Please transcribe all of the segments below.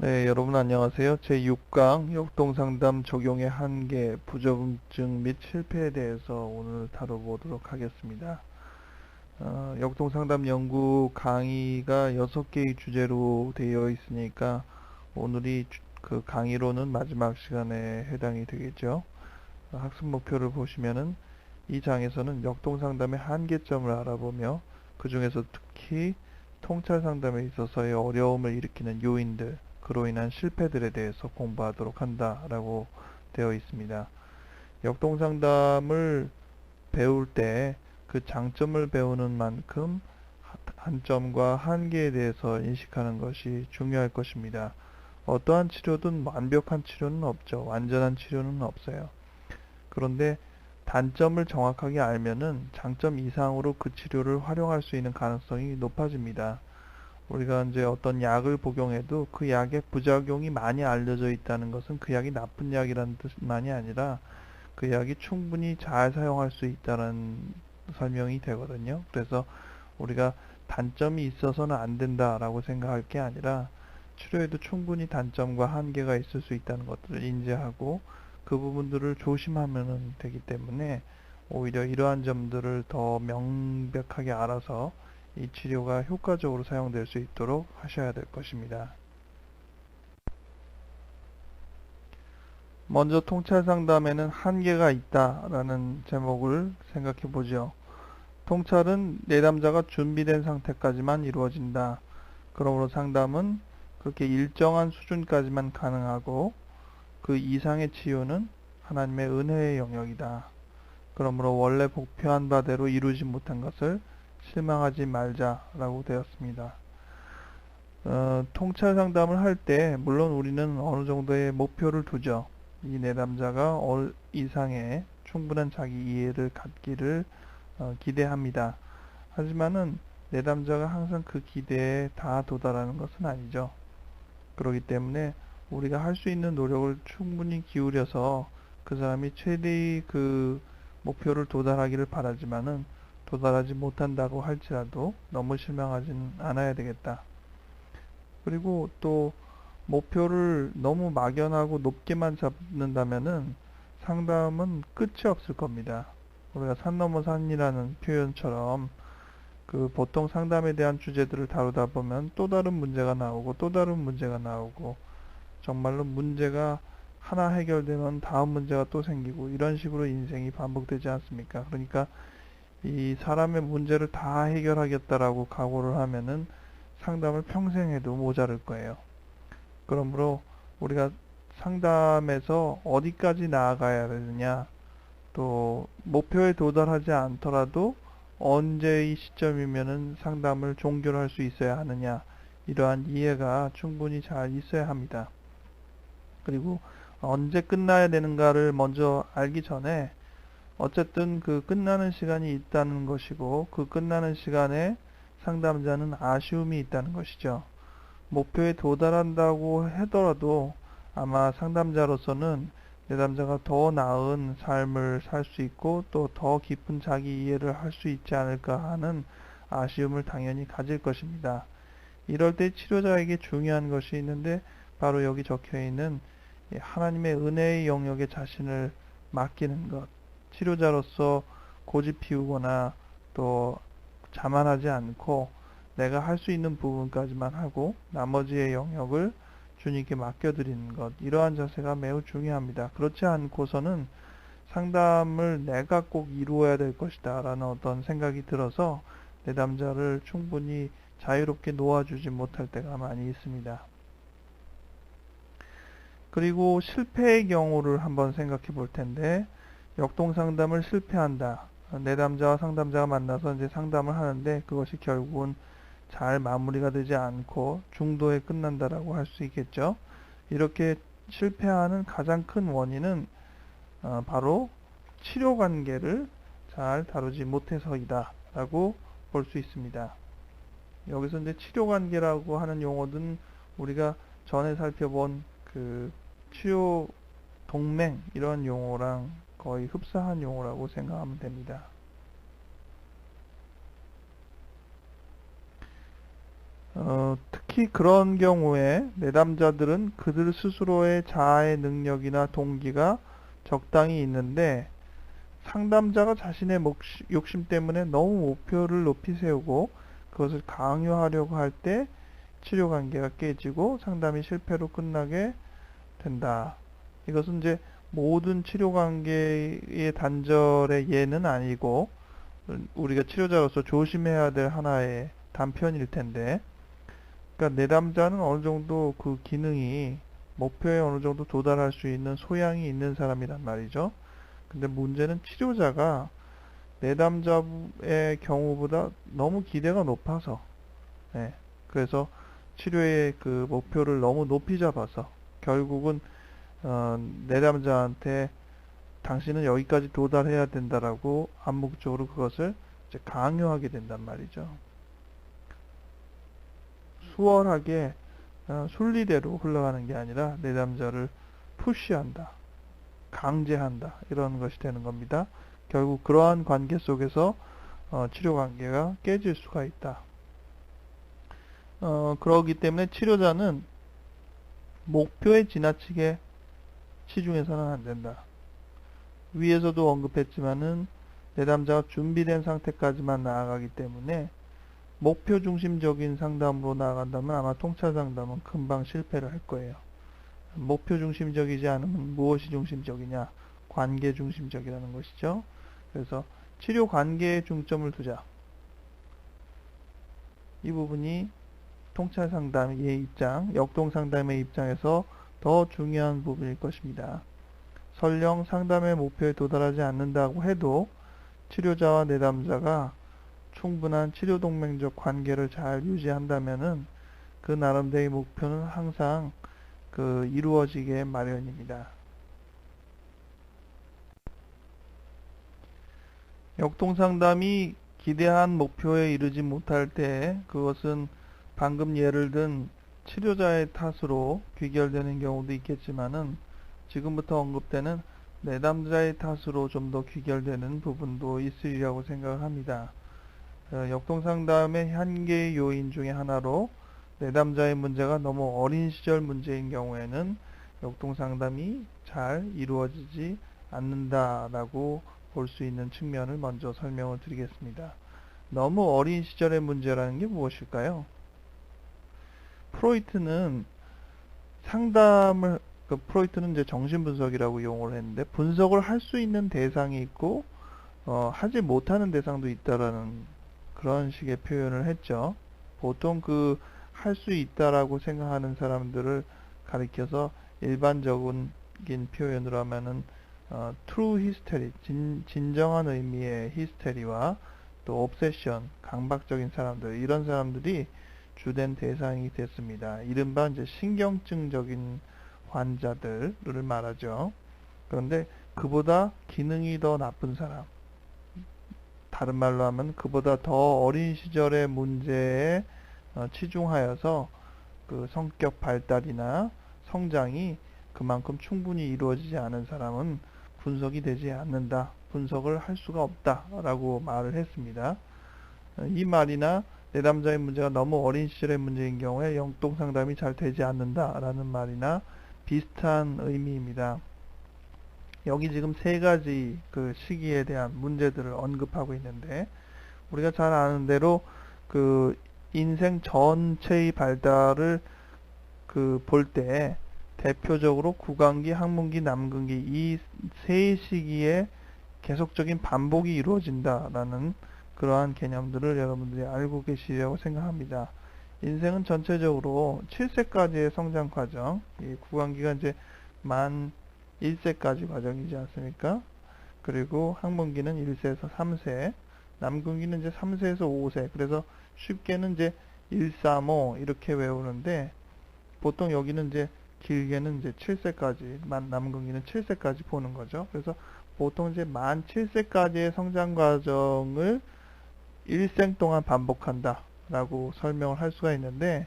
네, 여러분 안녕하세요. 제6강 역동상담 적용의 한계, 부적응증 및 실패에 대해서 오늘 다뤄보도록 하겠습니다. 역동상담 연구 강의가 6개의 주제로 되어 있으니까 오늘이 그 강의로는 마지막 시간에 해당이 되겠죠. 학습 목표를 보시면은 이 장에서는 역동상담의 한계점을 알아보며 그 중에서 특히 통찰 상담에 있어서의 어려움을 일으키는 요인들, 그로 인한 실패들에 대해서 공부하도록 한다라고 되어 있습니다. 역동상담을 배울 때 그 장점을 배우는 만큼 단점과 한계에 대해서 인식하는 것이 중요할 것입니다. 어떠한 치료든 완벽한 치료는 없죠. 완전한 치료는 없어요. 그런데 단점을 정확하게 알면은 장점 이상으로 그 치료를 활용할 수 있는 가능성이 높아집니다. 우리가 이제 어떤 약을 복용해도 그 약의 부작용이 많이 알려져 있다는 것은 그 약이 나쁜 약이라는 뜻만이 아니라 그 약이 충분히 잘 사용할 수 있다는 설명이 되거든요. 그래서 우리가 단점이 있어서는 안 된다라고 생각할 게 아니라 치료에도 충분히 단점과 한계가 있을 수 있다는 것들을 인지하고 그 부분들을 조심하면 되기 때문에 오히려 이러한 점들을 더 명백하게 알아서 이 치료가 효과적으로 사용될 수 있도록 하셔야 될 것입니다. 먼저 통찰 상담에는 한계가 있다라는 제목을 생각해 보죠. 통찰은 내담자가 준비된 상태까지만 이루어진다. 그러므로 상담은 그렇게 일정한 수준까지만 가능하고 그 이상의 치유는 하나님의 은혜의 영역이다. 그러므로 원래 목표한 바대로 이루지 못한 것을 실망하지 말자라고 되었습니다. 통찰 상담을 할 때 물론 우리는 어느 정도의 목표를 두죠. 이 내담자가 이상의 충분한 자기 이해를 갖기를 기대합니다. 하지만은 내담자가 항상 그 기대에 다 도달하는 것은 아니죠. 그렇기 때문에 우리가 할 수 있는 노력을 충분히 기울여서 그 사람이 최대의 그 목표를 도달하기를 바라지만은 도달하지 못한다고 할지라도 너무 실망하지는 않아야 되겠다. 그리고 또 목표를 너무 막연하고 높게만 잡는다면은 상담은 끝이 없을 겁니다. 우리가 산 넘어 산이라는 표현처럼 그 보통 상담에 대한 주제들을 다루다 보면 또 다른 문제가 나오고 또 다른 문제가 나오고 정말로 문제가 하나 해결되면 다음 문제가 또 생기고 이런 식으로 인생이 반복되지 않습니까? 그러니까 이 사람의 문제를 다 해결하겠다라고 각오를 하면은 상담을 평생 해도 모자랄 거예요. 그러므로 우리가 상담에서 어디까지 나아가야 되느냐, 또 목표에 도달하지 않더라도 언제의 시점이면은 상담을 종결할 수 있어야 하느냐, 이러한 이해가 충분히 잘 있어야 합니다. 그리고 언제 끝나야 되는가를 먼저 알기 전에 어쨌든 그 끝나는 시간이 있다는 것이고 그 끝나는 시간에 상담자는 아쉬움이 있다는 것이죠. 목표에 도달한다고 하더라도 아마 상담자로서는 내담자가 더 나은 삶을 살 수 있고 또 더 깊은 자기 이해를 할 수 있지 않을까 하는 아쉬움을 당연히 가질 것입니다. 이럴 때 치료자에게 중요한 것이 있는데 바로 여기 적혀 있는 하나님의 은혜의 영역에 자신을 맡기는 것. 치료자로서 고집 피우거나 또 자만하지 않고 내가 할 수 있는 부분까지만 하고 나머지의 영역을 주님께 맡겨드리는 것. 이러한 자세가 매우 중요합니다. 그렇지 않고서는 상담을 내가 꼭 이루어야 될 것이다 라는 어떤 생각이 들어서 내담자를 충분히 자유롭게 놓아주지 못할 때가 많이 있습니다. 그리고 실패의 경우를 한번 생각해 볼 텐데 역동상담을 실패한다. 내담자와 상담자가 만나서 이제 상담을 하는데 그것이 결국은 잘 마무리가 되지 않고 중도에 끝난다라고 할 수 있겠죠. 이렇게 실패하는 가장 큰 원인은 바로 치료 관계를 잘 다루지 못해서이다 라고 볼 수 있습니다. 여기서 이제 치료 관계라고 하는 용어는 우리가 전에 살펴본 그 치료 동맹 이런 용어랑 거의 흡사한 용어라고 생각하면 됩니다. 특히 그런 경우에 내담자들은 그들 스스로의 자아의 능력이나 동기가 적당히 있는데 상담자가 자신의 욕심 때문에 너무 목표를 높이 세우고 그것을 강요하려고 할 때 치료 관계가 깨지고 상담이 실패로 끝나게 된다. 이것은 이제 모든 치료 관계의 단절의 예는 아니고 우리가 치료자로서 조심해야 될 하나의 단편일 텐데, 그러니까 내담자는 어느 정도 그 기능이 목표에 어느 정도 도달할 수 있는 소양이 있는 사람이란 말이죠. 근데 문제는 치료자가 내담자의 경우보다 너무 기대가 높아서, 네, 그래서 치료의 그 목표를 너무 높이 잡아서 결국은 내담자한테 당신은 여기까지 도달해야 된다라고 암묵적으로 그것을 이제 강요하게 된단 말이죠. 수월하게 순리대로 흘러가는 게 아니라 내담자를 푸시한다, 강제한다, 이런 것이 되는 겁니다. 결국 그러한 관계 속에서 치료 관계가 깨질 수가 있다. 그러기 때문에 치료자는 목표에 지나치게 치중해서는 안 된다. 위에서도 언급했지만은 내담자가 준비된 상태까지만 나아가기 때문에 목표 중심적인 상담으로 나아간다면 아마 통찰 상담은 금방 실패를 할 거예요. 목표 중심적이지 않으면 무엇이 중심적이냐? 관계 중심적이라는 것이죠. 그래서 치료 관계에 중점을 두자. 이 부분이 통찰 상담의 입장, 역동 상담의 입장에서 더 중요한 부분일 것입니다. 설령 상담의 목표에 도달하지 않는다고 해도 치료자와 내담자가 충분한 치료 동맹적 관계를 잘 유지한다면은 그 나름대로의 목표는 항상 이루어지게 마련입니다. 역동상담이 기대한 목표에 이르지 못할 때 그것은 방금 예를 든 치료자의 탓으로 귀결되는 경우도 있겠지만은 지금부터 언급되는 내담자의 탓으로 좀 더 귀결되는 부분도 있으리라고 생각을 합니다. 역동상담의 한계의 요인 중에 하나로 내담자의 문제가 너무 어린 시절 문제인 경우에는 역동상담이 잘 이루어지지 않는다라고 볼 수 있는 측면을 먼저 설명을 드리겠습니다. 너무 어린 시절의 문제라는 게 무엇일까요? 프로이트는 프로이트는 이제 정신분석이라고 용어를 했는데 분석을 할 수 있는 대상이 있고 하지 못하는 대상도 있다라는 그런 식의 표현을 했죠. 보통 할 수 있다라고 생각하는 사람들을 가리켜서 일반적인 표현으로 하면은 true history, 진정한 의미의 히스테리와 또 obsession, 강박적인 사람들, 이런 사람들이 주된 대상이 됐습니다. 이른바 이제 신경증적인 환자들을 말하죠. 그런데 그보다 기능이 더 나쁜 사람, 다른 말로 하면 그보다 더 어린 시절의 문제에 치중하여서 그 성격 발달이나 성장이 그만큼 충분히 이루어지지 않은 사람은 분석이 되지 않는다, 분석을 할 수가 없다 라고 말을 했습니다. 이 말이나 내담자의 문제가 너무 어린 시절의 문제인 경우에 역동상담이 잘 되지 않는다 라는 말이나 비슷한 의미입니다. 여기 지금 세 가지 그 시기에 대한 문제들을 언급하고 있는데, 우리가 잘 아는 대로 그 인생 전체의 발달을 볼 때 대표적으로 구강기, 학문기, 남근기 이 세 시기에 계속적인 반복이 이루어진다라는 그러한 개념들을 여러분들이 알고 계시리라고 생각합니다. 인생은 전체적으로 7세까지의 성장 과정, 이 구강기가 이제 만 1세까지 과정이지 않습니까? 그리고 학문기는 1세에서 3세, 남근기는 이제 3세에서 5세, 그래서 쉽게는 이제 1, 3, 5 이렇게 외우는데, 보통 여기는 이제 길게는 이제 7세까지, 남근기는 7세까지 보는 거죠. 그래서 보통 이제 만 7세까지의 성장 과정을 일생 동안 반복한다 라고 설명을 할 수가 있는데,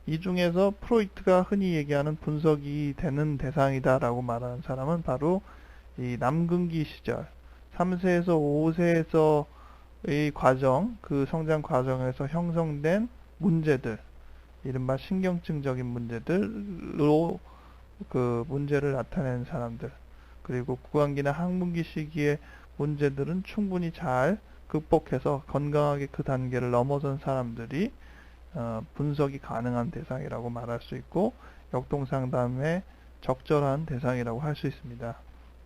이 중에서 프로이트가 흔히 얘기하는 분석이 되는 대상이다 라고 말하는 사람은 바로 이 남근기 시절 3세에서 5세에서의 과정, 그 성장 과정에서 형성된 문제들, 이른바 신경증적인 문제들로 그 문제를 나타내는 사람들, 그리고 구강기나 항문기 시기의 문제들은 충분히 잘 극복해서 건강하게 그 단계를 넘어선 사람들이 분석이 가능한 대상이라고 말할 수 있고, 역동상담의 적절한 대상이라고 할 수 있습니다.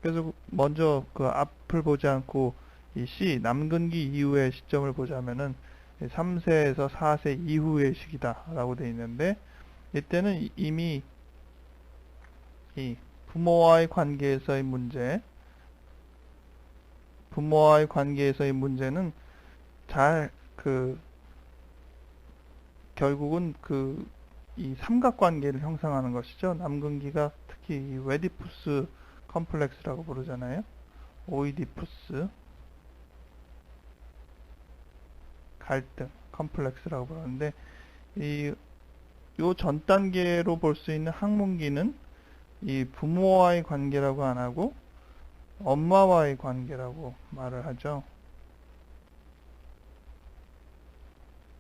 그래서 먼저 그 앞을 보지 않고 이 C, 남근기 이후의 시점을 보자면은 3세에서 4세 이후의 시기다라고 되어 있는데, 이때는 이미 이 부모와의 관계에서의 문제는 잘 결국은 이 삼각관계를 형성하는 것이죠. 남근기가 특히 이 웨디푸스 컴플렉스라고 부르잖아요. 오이디푸스 갈등 컴플렉스라고 부르는데, 요 전 단계로 볼 수 있는 항문기는 이 부모와의 관계라고 안 하고 엄마와의 관계라고 말을 하죠.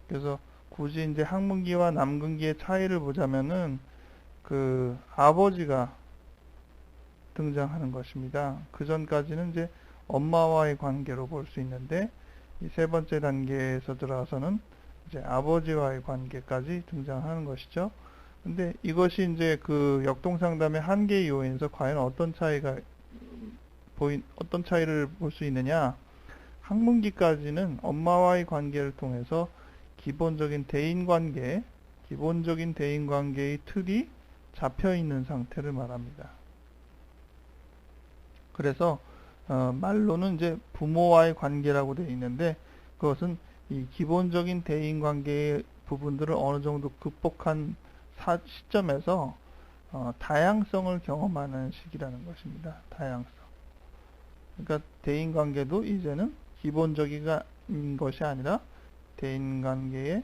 그래서 굳이 이제 항문기와 남근기의 차이를 보자면은 그 아버지가 등장하는 것입니다. 그 전까지는 이제 엄마와의 관계로 볼 수 있는데, 이 세 번째 단계에서 들어와서는 이제 아버지와의 관계까지 등장하는 것이죠. 근데 이것이 이제 그 역동상담의 한계 요인에서 과연 어떤 차이를 볼 수 있느냐? 항문기까지는 엄마와의 관계를 통해서 기본적인 대인관계의 틀이 잡혀 있는 상태를 말합니다. 그래서 말로는 이제 부모와의 관계라고 되어 있는데, 그것은 이 기본적인 대인관계의 부분들을 어느 정도 극복한 시점에서 다양성을 경험하는 시기라는 것입니다. 다양성. 그러니까 대인관계도 이제는 기본적인 것이 아니라 대인관계의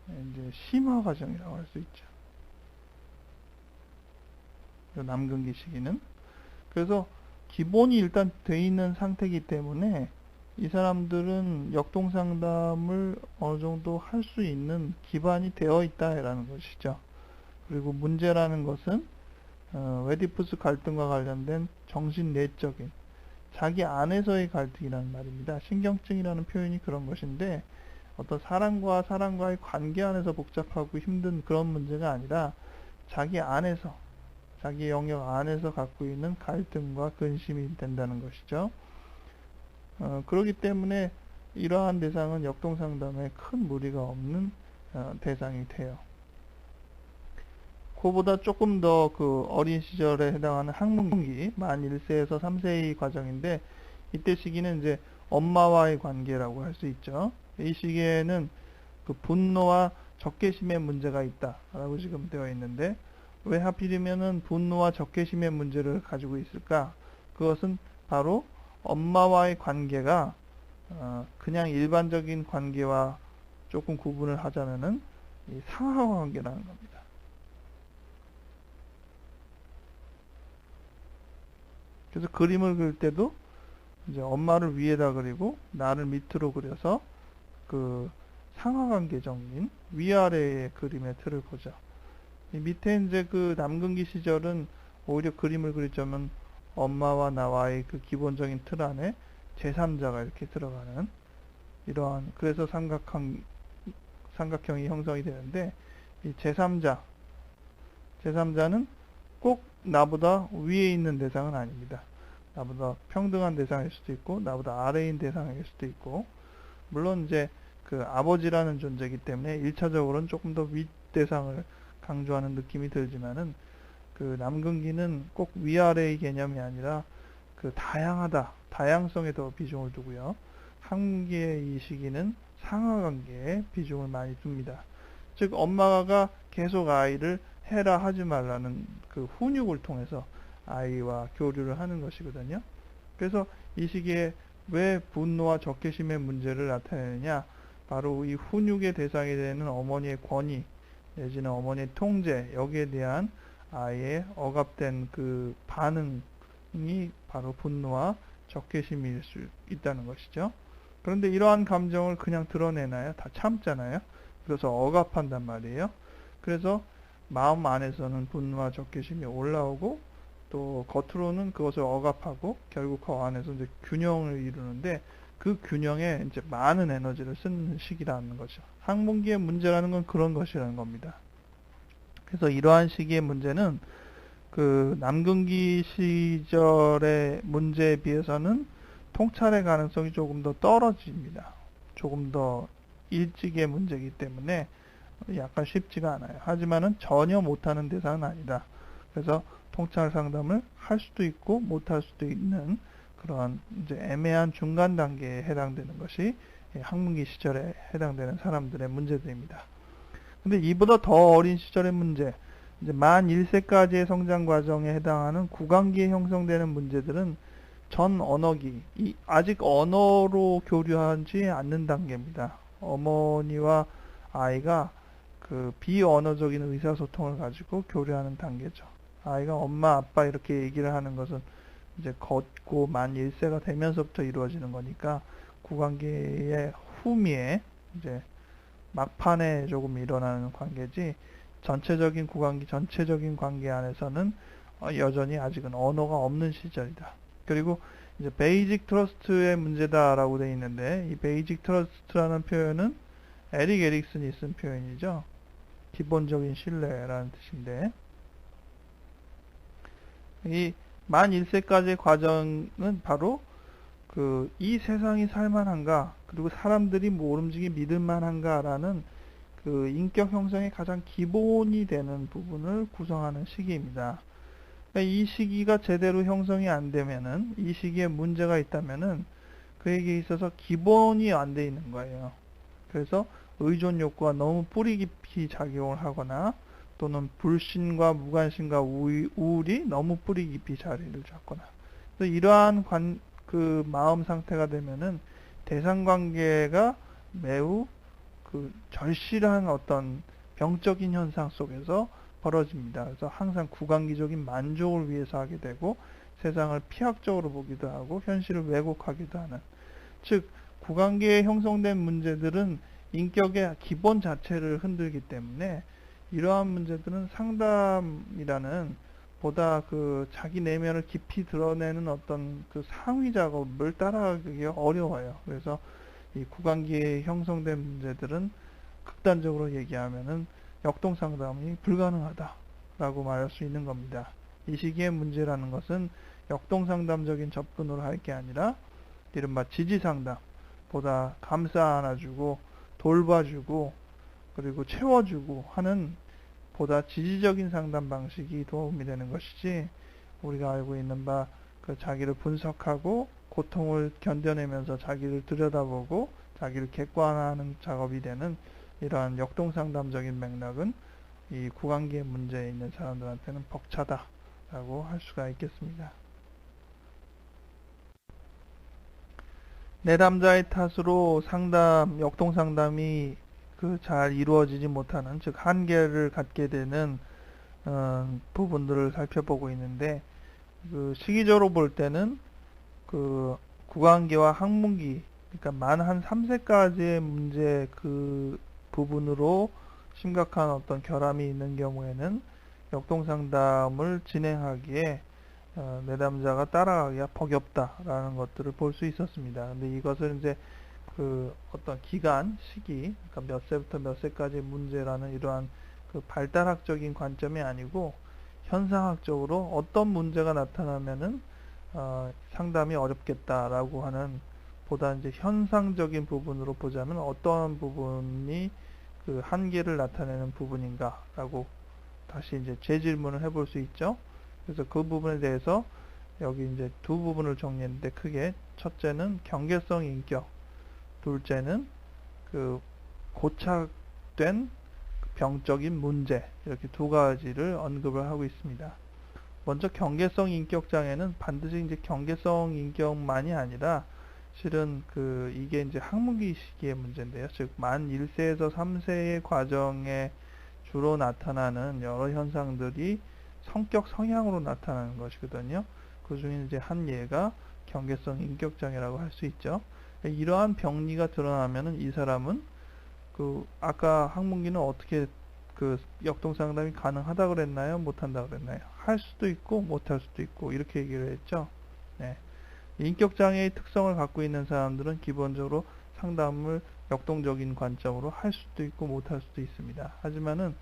이제 심화 과정이라고 할 수 있죠. 남근기 시기는. 그래서 기본이 일단 돼 있는 상태이기 때문에 이 사람들은 역동상담을 어느 정도 할 수 있는 기반이 되어 있다라는 것이죠. 그리고 문제라는 것은 웨디푸스 갈등과 관련된 정신 내적인 자기 안에서의 갈등이라는 말입니다. 신경증이라는 표현이 그런 것인데, 어떤 사람과의 관계 안에서 복잡하고 힘든 그런 문제가 아니라 자기 안에서, 자기 영역 안에서 갖고 있는 갈등과 근심이 된다는 것이죠. 그렇기 때문에 이러한 대상은 역동상담에 큰 무리가 없는 대상이 돼요. 그보다 조금 더 그 어린 시절에 해당하는 항문기, 만 1세에서 3세의 과정인데, 이때 시기는 이제 엄마와의 관계라고 할 수 있죠. 이 시기에는 그 분노와 적개심의 문제가 있다라고 지금 되어 있는데, 왜 하필이면은 분노와 적개심의 문제를 가지고 있을까? 그것은 바로 엄마와의 관계가 그냥 일반적인 관계와 조금 구분을 하자면은 이 상하 관계라는 겁니다. 그래서 그림을 그릴 때도 이제 엄마를 위에다 그리고 나를 밑으로 그려서 그 상하관계적인 위아래의 그림의 틀을 보죠. 이 밑에 이제 그 남근기 시절은 오히려 그림을 그리자면 엄마와 나와의 그 기본적인 틀 안에 제3자가 이렇게 들어가는 이러한, 그래서 삼각형이 형성이 되는데, 이 제3자는 꼭 나보다 위에 있는 대상은 아닙니다. 나보다 평등한 대상일 수도 있고, 나보다 아래인 대상일 수도 있고, 물론 이제 그 아버지라는 존재이기 때문에 1차적으로는 조금 더 윗 대상을 강조하는 느낌이 들지만은, 그 남근기는 꼭 위아래의 개념이 아니라 그 다양성에 더 비중을 두고요. 항문기의 이 시기는 상하관계에 비중을 많이 둡니다. 즉 엄마가 계속 아이를 해라 하지 말라는 그 훈육을 통해서 아이와 교류를 하는 것이거든요. 그래서 이 시기에 왜 분노와 적개심의 문제를 나타내느냐, 바로 이 훈육의 대상이 되는 어머니의 권위 내지는 어머니의 통제, 여기에 대한 아이의 억압된 그 반응이 바로 분노와 적개심일 수 있다는 것이죠. 그런데 이러한 감정을 그냥 드러내나요? 다 참잖아요. 그래서 억압한단 말이에요. 그래서 마음 안에서는 분노와 적개심이 올라오고 또 겉으로는 그것을 억압하고 결국 그 안에서 이제 균형을 이루는데 그 균형에 이제 많은 에너지를 쓰는 시기라는 거죠. 항문기의 문제라는 건 그런 것이라는 겁니다. 그래서 이러한 시기의 문제는 그 남근기 시절의 문제에 비해서는 통찰의 가능성이 조금 더 떨어집니다. 조금 더 일찍의 문제이기 때문에 약간 쉽지가 않아요. 하지만은 전혀 못하는 대상은 아니다. 그래서 통찰 상담을 할 수도 있고 못할 수도 있는 그런 이제 애매한 중간 단계에 해당되는 것이 학문기 시절에 해당되는 사람들의 문제들입니다. 근데 이보다 더 어린 시절의 문제, 이제 만 1세까지의 성장 과정에 해당하는 구강기에 형성되는 문제들은 전 언어기, 아직 언어로 교류하지 않는 단계입니다. 어머니와 아이가 그 비언어적인 의사소통을 가지고 교류하는 단계죠. 아이가 엄마, 아빠 이렇게 얘기를 하는 것은 이제 걷고 만 1세가 되면서부터 이루어지는 거니까 구강기의 후미에 이제 막판에 조금 일어나는 관계지 전체적인 구강기 전체적인 관계 안에서는 여전히 아직은 언어가 없는 시절이다. 그리고 이제 베이직 트러스트의 문제다라고 되어 있는데 이 베이직 트러스트라는 표현은 에릭 에릭슨이 쓴 표현이죠. 기본적인 신뢰라는 뜻인데 이 만 1세까지의 과정은 바로 그 이 세상이 살만한가 그리고 사람들이 모름지기 믿을 만한가라는 그 인격 형성의 가장 기본이 되는 부분을 구성하는 시기입니다. 그러니까 이 시기가 제대로 형성이 안 되면은 이 시기에 문제가 있다면은 그에게 있어서 기본이 안 돼 있는 거예요. 그래서 의존 욕구가 너무 뿌리 깊이 작용을 하거나 또는 불신과 무관심과 우울이 너무 뿌리 깊이 자리를 잡거나 그래서 이러한 그 마음 상태가 되면은 대상 관계가 매우 그 절실한 어떤 병적인 현상 속에서 벌어집니다. 그래서 항상 구강기적인 만족을 위해서 하게 되고 세상을 피학적으로 보기도 하고 현실을 왜곡하기도 하는 즉 구강기에 형성된 문제들은 인격의 기본 자체를 흔들기 때문에 이러한 문제들은 상담이라는 보다 그 자기 내면을 깊이 드러내는 어떤 그 상위 작업을 따라가기 어려워요. 그래서 이 구강기에 형성된 문제들은 극단적으로 얘기하면은 역동 상담이 불가능하다라고 말할 수 있는 겁니다. 이 시기의 문제라는 것은 역동 상담적인 접근으로 할 게 아니라 이른바 지지 상담, 보다 감싸 안아주고 돌봐주고 그리고 채워주고 하는 보다 지지적인 상담 방식이 도움이 되는 것이지 우리가 알고 있는 바 그 자기를 분석하고 고통을 견뎌내면서 자기를 들여다보고 자기를 객관화하는 작업이 되는 이러한 역동상담적인 맥락은 이 구강기의 문제에 있는 사람들한테는 벅차다라고 할 수가 있겠습니다. 내담자의 탓으로 역동상담이 그 잘 이루어지지 못하는 즉 한계를 갖게 되는 부분들을 살펴보고 있는데 그 시기적으로 볼 때는 그 구강기와 항문기 그러니까 만 한 3세까지의 문제 그 부분으로 심각한 어떤 결함이 있는 경우에는 역동상담을 진행하기에 내담자가 따라가기가 버겁다라는 것들을 볼 수 있었습니다. 근데 이것을 이제 그 어떤 기간, 시기, 그러니까 몇 세부터 몇 세까지 문제라는 이러한 그 발달학적인 관점이 아니고 현상학적으로 어떤 문제가 나타나면은 상담이 어렵겠다라고 하는 보다 이제 현상적인 부분으로 보자면 어떠한 부분이 그 한계를 나타내는 부분인가라고 다시 이제 재질문을 해볼 수 있죠. 그래서 그 부분에 대해서 여기 이제 두 부분을 정리했는데 크게 첫째는 경계성 인격, 둘째는 그 고착된 병적인 문제 이렇게 두 가지를 언급을 하고 있습니다. 먼저 경계성 인격 장애는 반드시 이제 경계성 인격만이 아니라 실은 그 이게 이제 학문기 시기의 문제인데요. 즉 만 1세에서 3세의 과정에 주로 나타나는 여러 현상들이 성격 성향으로 나타나는 것이거든요. 그 중에 이제 한 예가 경계성 인격 장애라고 할 수 있죠. 이러한 병리가 드러나면은 이 사람은 아까 항문기는 어떻게 역동상담이 가능하다 그랬나요? 못한다 그랬나요? 할 수도 있고 못할 수도 있고 이렇게 얘기를 했죠. 네. 인격장애의 특성을 갖고 있는 사람들은 기본적으로 상담을 역동적인 관점으로 할 수도 있고 못할 수도 있습니다. 하지만은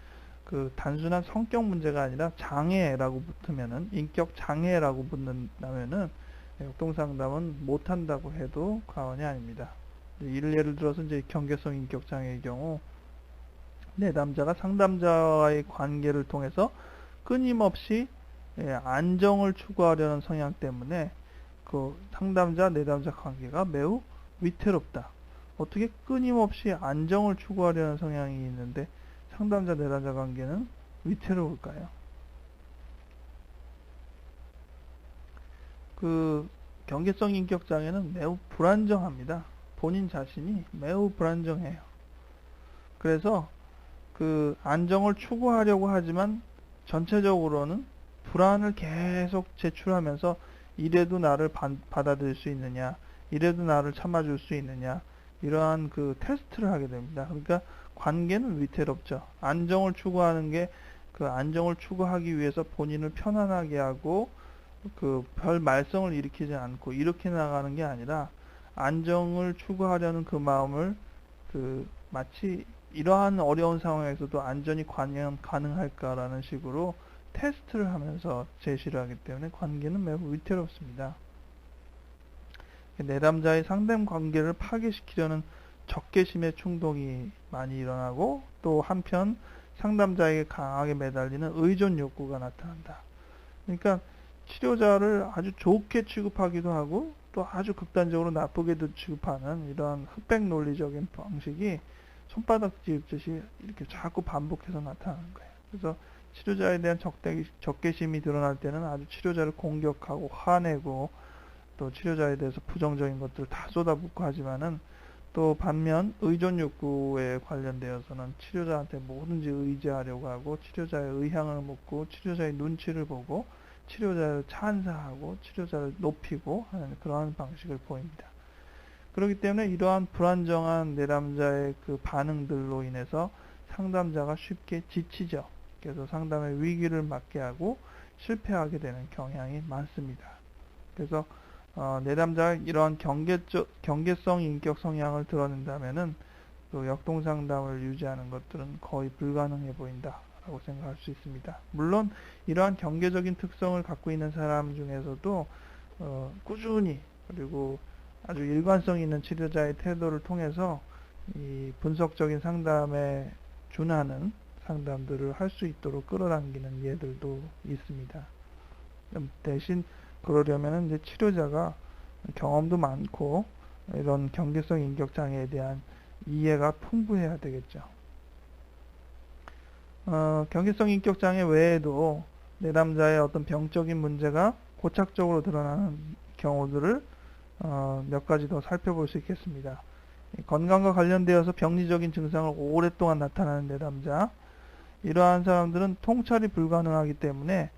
단순한 성격 문제가 아니라 장애라고 붙으면은, 인격 장애라고 붙는다면은 역동상담은 못한다고 해도 과언이 아닙니다. 예를 들어서 이제 경계성 인격 장애의 경우 내담자가 상담자와의 관계를 통해서 끊임없이 안정을 추구하려는 성향 때문에 상담자 내담자 관계가 매우 위태롭다. 어떻게 끊임없이 안정을 추구하려는 성향이 있는데 상담자 내담자 관계는 위태로울까요? 경계성 인격 장애는 매우 불안정합니다. 본인 자신이 매우 불안정해요. 그래서 안정을 추구하려고 하지만 전체적으로는 불안을 계속 제출하면서 이래도 나를 받아들일 수 있느냐, 이래도 나를 참아줄 수 있느냐, 이러한 테스트를 하게 됩니다. 그러니까 관계는 위태롭죠. 안정을 추구하는 게 안정을 추구하기 위해서 본인을 편안하게 하고 별 말썽을 일으키지 않고 이렇게 나가는 게 아니라 안정을 추구하려는 그 마음을 마치 이러한 어려운 상황에서도 안전이 가능할까라는 식으로 테스트를 하면서 제시를 하기 때문에 관계는 매우 위태롭습니다. 내담자의 상담 관계를 파괴시키려는 적개심의 충동이 많이 일어나고, 또 한편 상담자에게 강하게 매달리는 의존 욕구가 나타난다. 그러니까 치료자를 아주 좋게 취급하기도 하고 또 아주 극단적으로 나쁘게도 취급하는 이러한 흑백 논리적인 방식이 손바닥 뒤집듯이 이렇게 자꾸 반복해서 나타나는 거예요. 그래서 치료자에 대한 적개심이 드러날 때는 아주 치료자를 공격하고 화내고 또 치료자에 대해서 부정적인 것들을 다 쏟아붓고 하지만은, 또 반면 의존 욕구에 관련되어서는 치료자한테 뭐든지 의지하려고 하고 치료자의 의향을 묻고 치료자의 눈치를 보고 치료자를 찬사하고 치료자를 높이고 하는 그러한 방식을 보입니다. 그렇기 때문에 이러한 불안정한 내담자의 반응들로 인해서 상담자가 쉽게 지치죠. 그래서 상담의 위기를 맞게 하고 실패하게 되는 경향이 많습니다. 그래서 내담자가 이러한 경계성 인격 성향을 드러낸다면은 역동상담을 유지하는 것들은 거의 불가능해 보인다라고 생각할 수 있습니다. 물론 이러한 경계적인 특성을 갖고 있는 사람 중에서도 꾸준히 그리고 아주 일관성 있는 치료자의 태도를 통해서 이 분석적인 상담에 준하는 상담들을 할 수 있도록 끌어당기는 예들도 있습니다. 대신 그러려면 이제 치료자가 경험도 많고 이런 경계성 인격 장애에 대한 이해가 풍부해야 되겠죠. 경계성 인격 장애 외에도 내담자의 어떤 병적인 문제가 고착적으로 드러나는 경우들을 몇 가지 더 살펴볼 수 있겠습니다. 건강과 관련되어서 병리적인 증상을 오랫동안 나타나는 내담자, 이러한 사람들은 통찰이 불가능하기 때문에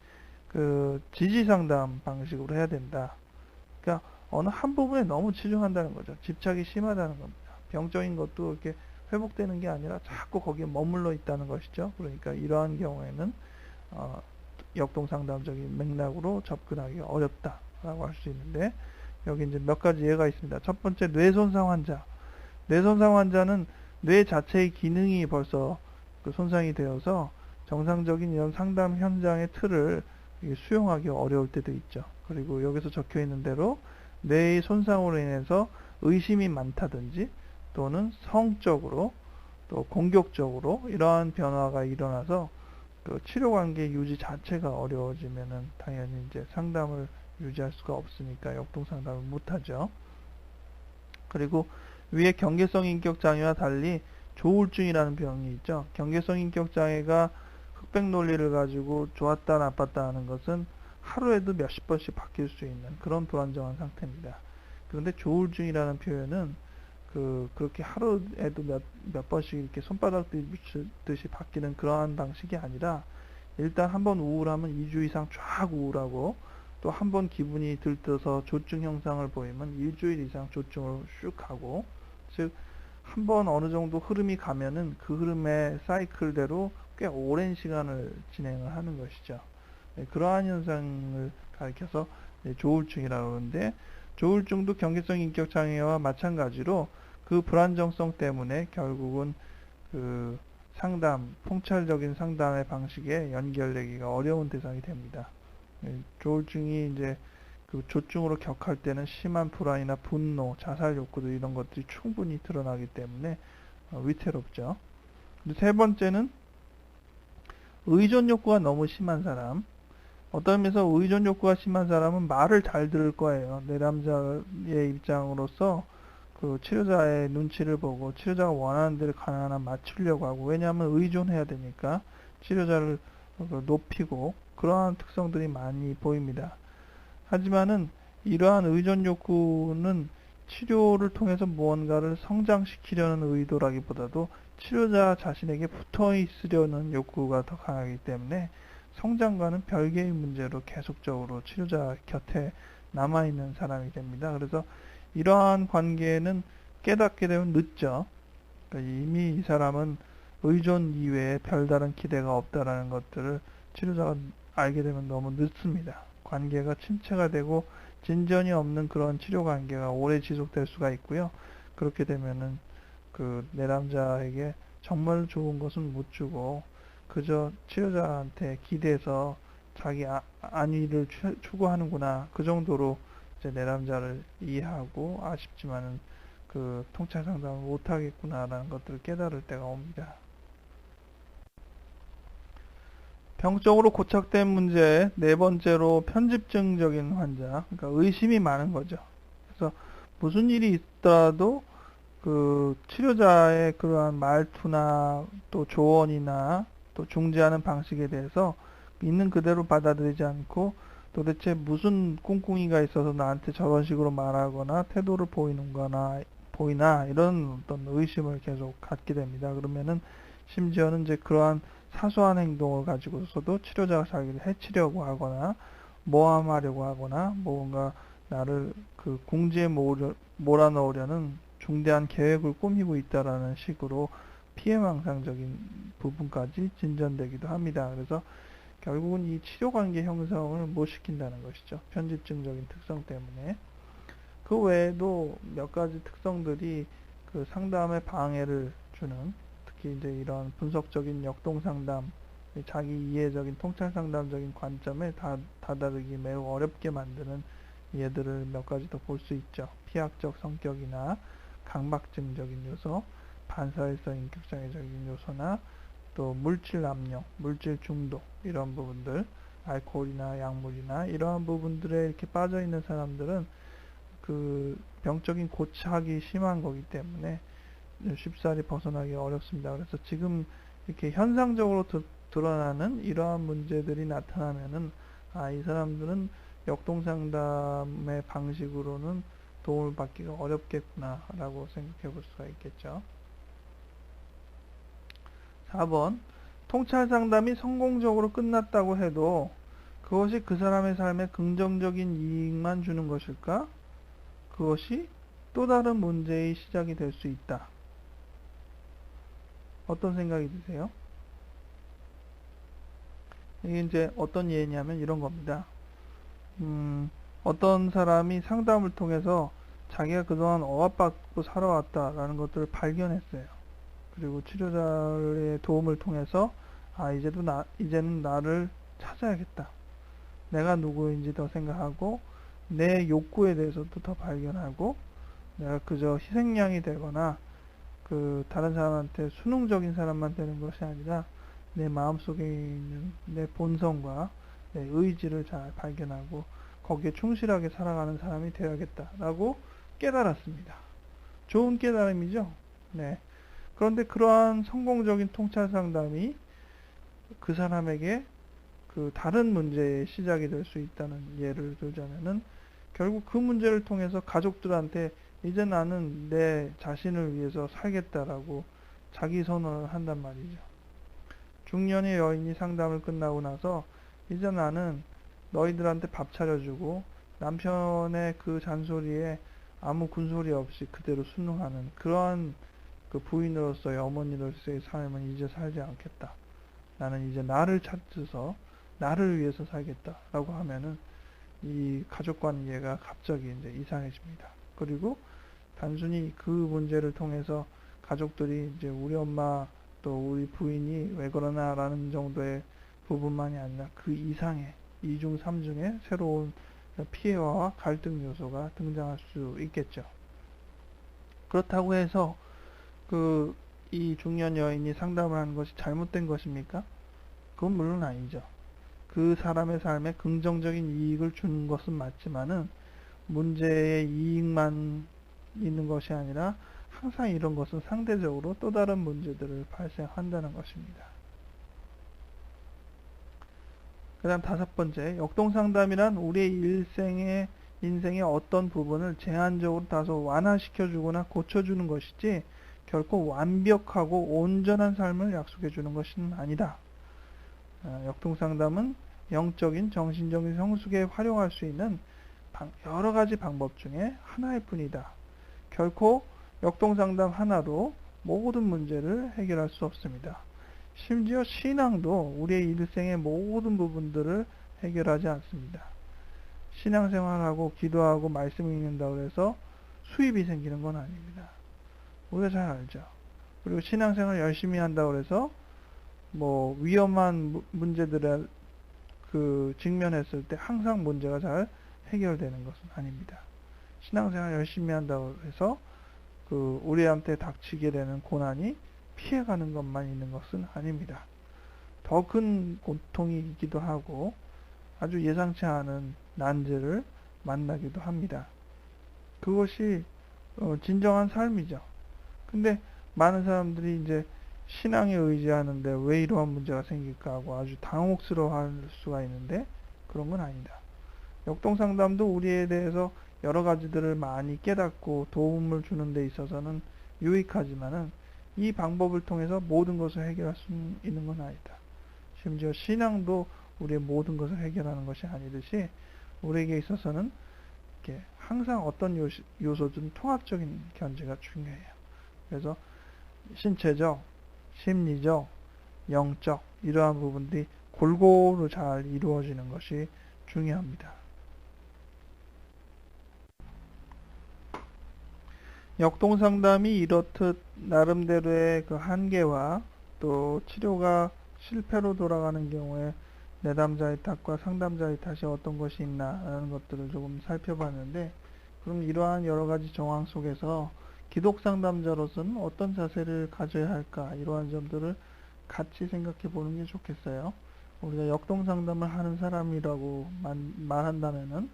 지지상담 방식으로 해야 된다. 그러니까 어느 한 부분에 너무 치중한다는 거죠. 집착이 심하다는 겁니다. 병적인 것도 이렇게 회복되는 게 아니라 자꾸 거기에 머물러 있다는 것이죠. 그러니까 이러한 경우에는 역동상담적인 맥락으로 접근하기 어렵다라고 할 수 있는데, 여기 이제 몇 가지 예가 있습니다. 첫 번째, 뇌손상 환자. 뇌손상 환자는 뇌 자체의 기능이 벌써 손상이 되어서 정상적인 이런 상담 현장의 틀을 수용하기 어려울 때도 있죠. 그리고 여기서 적혀 있는 대로 뇌의 손상으로 인해서 의심이 많다든지 또는 성적으로 또 공격적으로 이러한 변화가 일어나서 치료관계 유지 자체가 어려워지면은 당연히 이제 상담을 유지할 수가 없으니까 역동상담을 못하죠. 그리고 위에 경계성 인격 장애와 달리 조울증이라는 병이 있죠. 경계성 인격 장애가 흑백 논리를 가지고 좋았다 나빴다 하는 것은 하루에도 몇십 번씩 바뀔 수 있는 그런 불안정한 상태입니다. 그런데 조울증이라는 표현은 그렇게 하루에도 몇 번씩 이렇게 손바닥 뒤집듯이 바뀌는 그러한 방식이 아니라, 일단 한번 우울하면 2주 이상 쫙 우울하고, 또 한 번 기분이 들떠서 조증 현상을 보이면 일주일 이상 조증을 쭉 하고, 즉 한번 어느 정도 흐름이 가면은 그 흐름의 사이클대로 꽤 오랜 시간을 진행을 하는 것이죠. 네, 그러한 현상을 가리켜서 조울증이라고 하는데, 조울증도 경계성 인격 장애와 마찬가지로 그 불안정성 때문에 결국은 그 상담, 통찰적인 상담의 방식에 연결되기가 어려운 대상이 됩니다. 조울증이 이제 그 조증으로 격할 때는 심한 불안이나 분노, 자살 욕구들 이런 것들이 충분히 드러나기 때문에 위태롭죠. 세 번째는 의존 욕구가 너무 심한 사람. 어떤 의미에서 의존 욕구가 심한 사람은 말을 잘 들을 거예요. 내담자의 입장으로서 그 치료자의 눈치를 보고 치료자가 원하는 대로 가능한 한 맞추려고 하고, 왜냐하면 의존해야 되니까 치료자를 높이고 그러한 특성들이 많이 보입니다. 하지만은 이러한 의존 욕구는 치료를 통해서 무언가를 성장시키려는 의도라기보다도 치료자 자신에게 붙어 있으려는 욕구가 더 강하기 때문에 성장과는 별개의 문제로 계속적으로 치료자 곁에 남아있는 사람이 됩니다. 그래서 이러한 관계는 깨닫게 되면 늦죠. 그러니까 이미 이 사람은 의존 이외에 별다른 기대가 없다라는 것들을 치료자가 알게 되면 너무 늦습니다. 관계가 침체가 되고 진전이 없는 그런 치료 관계가 오래 지속될 수가 있고요. 그렇게 되면은 그 내담자에게 정말 좋은 것은 못 주고 그저 치료자한테 기대서 자기 안위를 추구하는구나, 그 정도로 이제 내담자를 이해하고 아쉽지만은 그 통찰 상담을 못 하겠구나라는 것들을 깨달을 때가 옵니다. 병적으로 고착된 문제 네 번째로 편집증적인 환자, 그러니까 의심이 많은 거죠. 그래서 무슨 일이 있더라도 그 치료자의 그러한 말투나 또 조언이나 또 중재하는 방식에 대해서 있는 그대로 받아들이지 않고 도대체 무슨 꿍꿍이가 있어서 나한테 저런 식으로 말하거나 태도를 보이나 이런 어떤 의심을 계속 갖게 됩니다. 그러면은 심지어는 이제 그러한 사소한 행동을 가지고서도 치료자가 자기를 해치려고 하거나 모함하려고 하거나 뭔가 나를 그 궁지에 몰아넣으려는 중대한 계획을 꾸미고 있다라는 식으로 피해망상적인 부분까지 진전되기도 합니다. 그래서 결국은 이 치료관계 형성을 못 시킨다는 것이죠. 편집증적인 특성 때문에. 그 외에도 몇 가지 특성들이 그 상담에 방해를 주는, 특히 이제 이런 분석적인 역동상담, 자기 이해적인 통찰상담적인 관점에 다다르기 매우 어렵게 만드는 예들을 몇 가지 더 볼 수 있죠. 피학적 성격이나 강박증적인 요소, 반사회성 인격장애적인 요소나 또 물질 압력, 물질 중독 이런 부분들, 알코올이나 약물이나 이러한 부분들에 이렇게 빠져 있는 사람들은 그 병적인 고착이 심한 거기 때문에 쉽사리 벗어나기 어렵습니다. 그래서 지금 이렇게 현상적으로 드러나는 이러한 문제들이 나타나면은 이 사람들은 역동상담의 방식으로는 도움을 받기가 어렵겠구나 라고 생각해 볼 수가 있겠죠. 4번, 통찰 상담이 성공적으로 끝났다고 해도 그것이 그 사람의 삶에 긍정적인 이익만 주는 것일까? 그것이 또 다른 문제의 시작이 될 수 있다. 어떤 생각이 드세요? 이게 이제 어떤 예냐면 이런 겁니다. 어떤 사람이 상담을 통해서 자기가 그동안 억압받고 살아왔다라는 것들을 발견했어요. 그리고 치료자의 도움을 통해서 이제는 나를 찾아야겠다. 내가 누구인지 더 생각하고 내 욕구에 대해서도 더 발견하고 내가 그저 희생양이 되거나 그 다른 사람한테 순응적인 사람만 되는 것이 아니라 내 마음속에 있는 내 본성과 내 의지를 잘 발견하고 거기에 충실하게 살아가는 사람이 되어야겠다라고 깨달았습니다. 좋은 깨달음이죠. 네. 그런데 그러한 성공적인 통찰 상담이 그 사람에게 그 다른 문제의 시작이 될 수 있다는 예를 들자면은 결국 그 문제를 통해서 가족들한테 이제 나는 내 자신을 위해서 살겠다라고 자기 선언을 한단 말이죠. 중년의 여인이 상담을 끝나고 나서 이제 나는 너희들한테 밥 차려주고 남편의 그 잔소리에 아무 군소리 없이 그대로 순응하는 그러한 그 부인으로서의 어머니로서의 삶은 이제 살지 않겠다. 나는 이제 나를 찾아서 나를 위해서 살겠다라고 하면은 이 가족 관계가 갑자기 이제 이상해집니다. 그리고 단순히 그 문제를 통해서 가족들이 이제 우리 엄마 또 우리 부인이 왜 그러나라는 정도의 부분만이 아니라 그 이상의 2중 3중의 새로운 피해와 갈등 요소가 등장할 수 있겠죠. 그렇다고 해서 이 중년 여인이 상담을 하는 것이 잘못된 것입니까? 그건 물론 아니죠. 그 사람의 삶에 긍정적인 이익을 주는 것은 맞지만은 문제의 이익만 있는 것이 아니라 항상 이런 것은 상대적으로 또 다른 문제들을 발생한다는 것입니다. 그 다음 5번째, 역동상담이란 우리의 인생의 어떤 부분을 제한적으로 다소 완화시켜주거나 고쳐주는 것이지 결코 완벽하고 온전한 삶을 약속해주는 것은 아니다. 역동상담은 영적인, 정신적인 성숙에 활용할 수 있는 여러 가지 방법 중에 하나일 뿐이다. 결코 역동상담 하나로 모든 문제를 해결할 수 없습니다. 심지어 신앙도 우리의 일생의 모든 부분들을 해결하지 않습니다. 신앙생활하고 기도하고 말씀 읽는다고 해서 수입이 생기는 건 아닙니다. 우리가 잘 알죠. 그리고 신앙생활 열심히 한다고 해서 뭐 위험한 문제들을 직면했을 때 항상 문제가 잘 해결되는 것은 아닙니다. 신앙생활 열심히 한다고 해서 우리한테 닥치게 되는 고난이 피해가는 것만 있는 것은 아닙니다. 더 큰 고통이 있기도 하고 아주 예상치 않은 난제를 만나기도 합니다. 그것이 진정한 삶이죠. 근데 많은 사람들이 이제 신앙에 의지하는데 왜 이러한 문제가 생길까 하고 아주 당혹스러워할 수가 있는데 그런 건 아니다. 역동상담도 우리에 대해서 여러 가지들을 많이 깨닫고 도움을 주는 데 있어서는 유익하지만은 이 방법을 통해서 모든 것을 해결할 수 있는 건 아니다. 심지어 신앙도 우리의 모든 것을 해결하는 것이 아니듯이 우리에게 있어서는 이렇게 항상 어떤 요소든 통합적인 견제가 중요해요. 그래서 신체적, 심리적, 영적 이러한 부분들이 골고루 잘 이루어지는 것이 중요합니다. 역동상담이 이렇듯 나름대로의 그 한계와 또 치료가 실패로 돌아가는 경우에 내담자의 탓과 상담자의 탓이 어떤 것이 있나라는 것들을 조금 살펴봤는데, 그럼 이러한 여러 가지 정황 속에서 기독상담자로서는 어떤 자세를 가져야 할까, 이러한 점들을 같이 생각해 보는 게 좋겠어요. 우리가 역동상담을 하는 사람이라고 말한다면은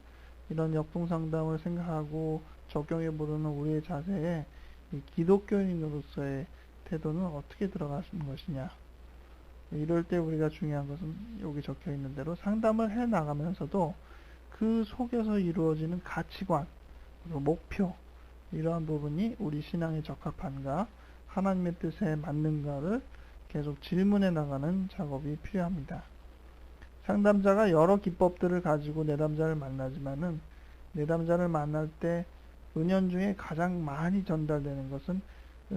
이런 역동상담을 생각하고 적용해 보는 우리의 자세에 이 기독교인으로서의 태도는 어떻게 들어가는 것이냐. 이럴 때 우리가 중요한 것은 여기 적혀 있는 대로 상담을 해 나가면서도 그 속에서 이루어지는 가치관, 그리고 목표, 이러한 부분이 우리 신앙에 적합한가, 하나님의 뜻에 맞는가를 계속 질문해 나가는 작업이 필요합니다. 상담자가 여러 기법들을 가지고 내담자를 만나지만은 내담자를 만날 때 은연중에 가장 많이 전달되는 것은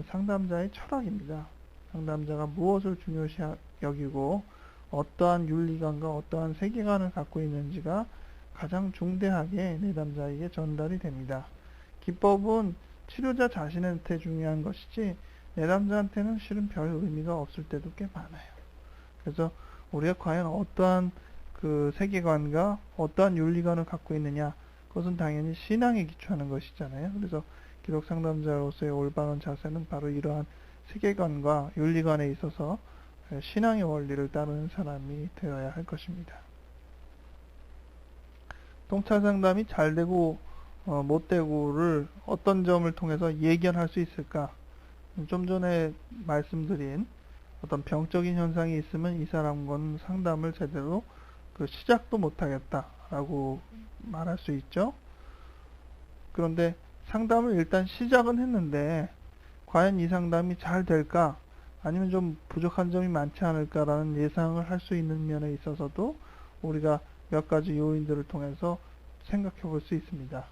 상담자의 철학입니다. 상담자가 무엇을 중요시 여기고 어떠한 윤리관과 어떠한 세계관을 갖고 있는지가 가장 중대하게 내담자에게 전달이 됩니다. 기법은 치료자 자신한테 중요한 것이지 내담자한테는 실은 별 의미가 없을 때도 꽤 많아요. 그래서 우리가 과연 어떠한 그 세계관과 어떠한 윤리관을 갖고 있느냐, 그것은 당연히 신앙에 기초하는 것이잖아요. 그래서 기독상담자로서의 올바른 자세는 바로 이러한 세계관과 윤리관에 있어서 신앙의 원리를 따르는 사람이 되어야 할 것입니다. 통찰상담이 잘 되고 못 되고를 어떤 점을 통해서 예견할 수 있을까? 좀 전에 말씀드린 어떤 병적인 현상이 있으면 이 사람과는 상담을 제대로 시작도 못하겠다라고 말할 수 있죠. 그런데 상담을 일단 시작은 했는데 과연 이 상담이 잘 될까? 아니면 좀 부족한 점이 많지 않을까라는 예상을 할 수 있는 면에 있어서도 우리가 몇 가지 요인들을 통해서 생각해 볼 수 있습니다.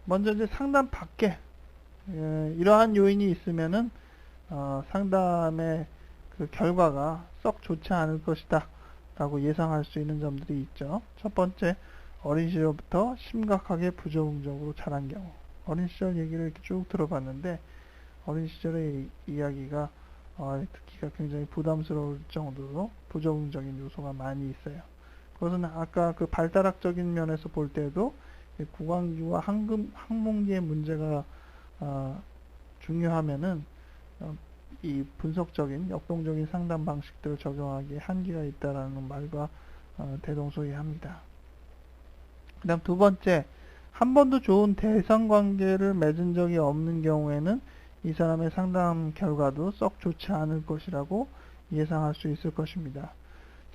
먼저 이제 상담 밖에 이러한 요인이 있으면은 상담의 그 결과가 썩 좋지 않을 것이다 라고 예상할 수 있는 점들이 있죠. 첫 번째, 어린 시절부터 심각하게 부적응적으로 자란 경우. 어린 시절 얘기를 이렇게 쭉 들어봤는데 어린 시절의 이야기가 듣기가 굉장히 부담스러울 정도로 부적응적인 요소가 많이 있어요. 그것은 아까 그 발달학적인 면에서 볼 때도 구강기와 항문기의 문제가 중요하면은 이 분석적인 역동적인 상담 방식들을 적용하기에 한계가 있다라는 말과 대동소이합니다. 그 다음 두 번째, 한 번도 좋은 대상관계를 맺은 적이 없는 경우에는 이 사람의 상담 결과도 썩 좋지 않을 것이라고 예상할 수 있을 것입니다.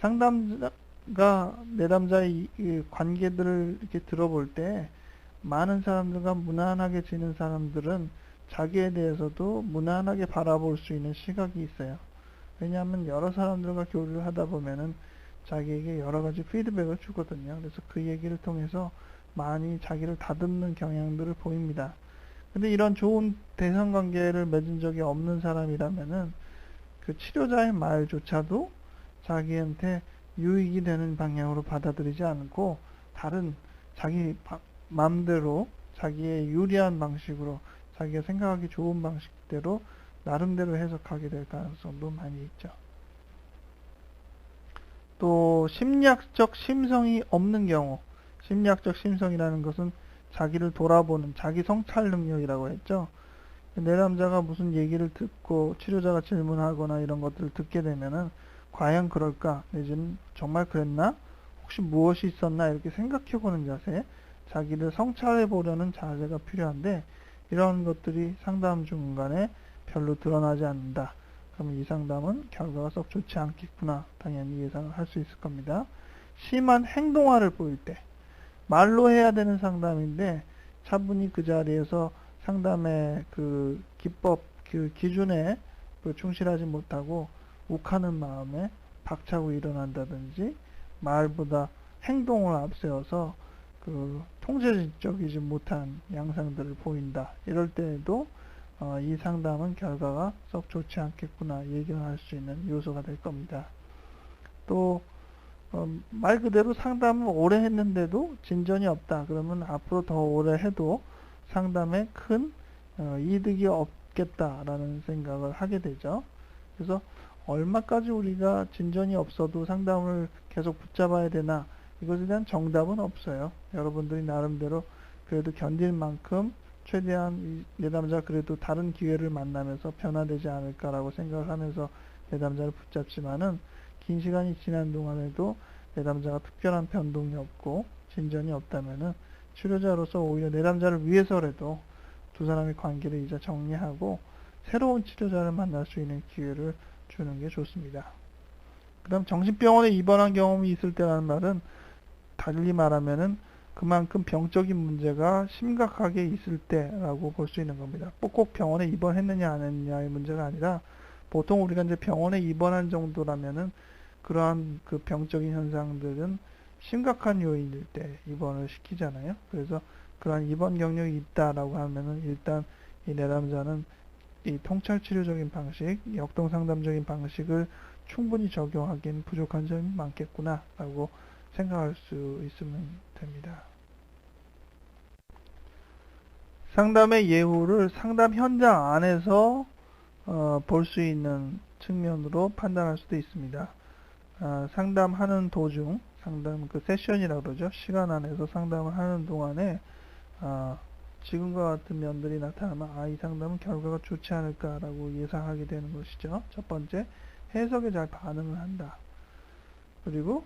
상담자가 내담자의 이 관계들을 이렇게 들어볼 때 많은 사람들과 무난하게 지낸 사람들은 자기에 대해서도 무난하게 바라볼 수 있는 시각이 있어요. 왜냐하면 여러 사람들과 교류를 하다 보면은 자기에게 여러 가지 피드백을 주거든요. 그래서 그 얘기를 통해서 많이 자기를 다듬는 경향들을 보입니다. 근데 이런 좋은 대상 관계를 맺은 적이 없는 사람이라면은 그 치료자의 말조차도 자기한테 유익이 되는 방향으로 받아들이지 않고 다른 자기 마음대로 자기의 유리한 방식으로 자기가 생각하기 좋은 방식대로 나름대로 해석하게 될 가능성도 많이 있죠. 또 심리학적 심성이 없는 경우, 심리학적 심성이라는 것은 자기를 돌아보는 자기 성찰 능력이라고 했죠. 내담자가 무슨 얘기를 듣고 치료자가 질문하거나 이런 것들을 듣게 되면은 과연 그럴까? 내지는 정말 그랬나? 혹시 무엇이 있었나? 이렇게 생각해보는 자세, 자기를 성찰해보려는 자세가 필요한데 이런 것들이 상담 중간에 별로 드러나지 않는다. 그러면 이 상담은 결과가 썩 좋지 않겠구나. 당연히 예상을 할 수 있을 겁니다. 심한 행동화를 보일 때 말로 해야 되는 상담인데 차분히 그 자리에서 상담의 그 기법, 그 기준에 충실하지 못하고 욱하는 마음에 박차고 일어난다든지 말보다 행동을 앞세워서 그 통제적이지 못한 양상들을 보인다. 이럴 때에도 이 상담은 결과가 썩 좋지 않겠구나 예견할 수 있는 요소가 될 겁니다. 또 말 그대로 상담을 오래 했는데도 진전이 없다. 그러면 앞으로 더 오래 해도 상담에 큰 이득이 없겠다라는 생각을 하게 되죠. 그래서 얼마까지 우리가 진전이 없어도 상담을 계속 붙잡아야 되나, 이것에 대한 정답은 없어요. 여러분들이 나름대로 그래도 견딜 만큼 최대한 내담자 그래도 다른 기회를 만나면서 변화되지 않을까라고 생각을 하면서 내담자를 붙잡지만은 긴 시간이 지난 동안에도 내담자가 특별한 변동이 없고 진전이 없다면은 치료자로서 오히려 내담자를 위해서라도 두 사람의 관계를 이제 정리하고 새로운 치료자를 만날 수 있는 기회를 주는 게 좋습니다. 그 다음 정신병원에 입원한 경험이 있을 때라는 말은 달리 말하면은 그만큼 병적인 문제가 심각하게 있을 때라고 볼 수 있는 겁니다. 꼭 병원에 입원했느냐 안 했느냐의 문제가 아니라 보통 우리가 이제 병원에 입원한 정도라면은 그러한 그 병적인 현상들은 심각한 요인일 때 입원을 시키잖아요. 그래서 그러한 입원 경력이 있다라고 하면은 일단 이 내담자는 이 통찰 치료적인 방식, 역동 상담적인 방식을 충분히 적용하기엔 부족한 점이 많겠구나라고 생각할 수 있으면 됩니다. 상담의 예후를 상담 현장 안에서 볼 수 있는 측면으로 판단할 수도 있습니다. 상담하는 도중, 상담 그 세션이라고 그러죠. 시간 안에서 상담을 하는 동안에 지금과 같은 면들이 나타나면 이 상담은 결과가 좋지 않을까라고 예상하게 되는 것이죠. 첫 번째, 해석에 잘 반응을 한다. 그리고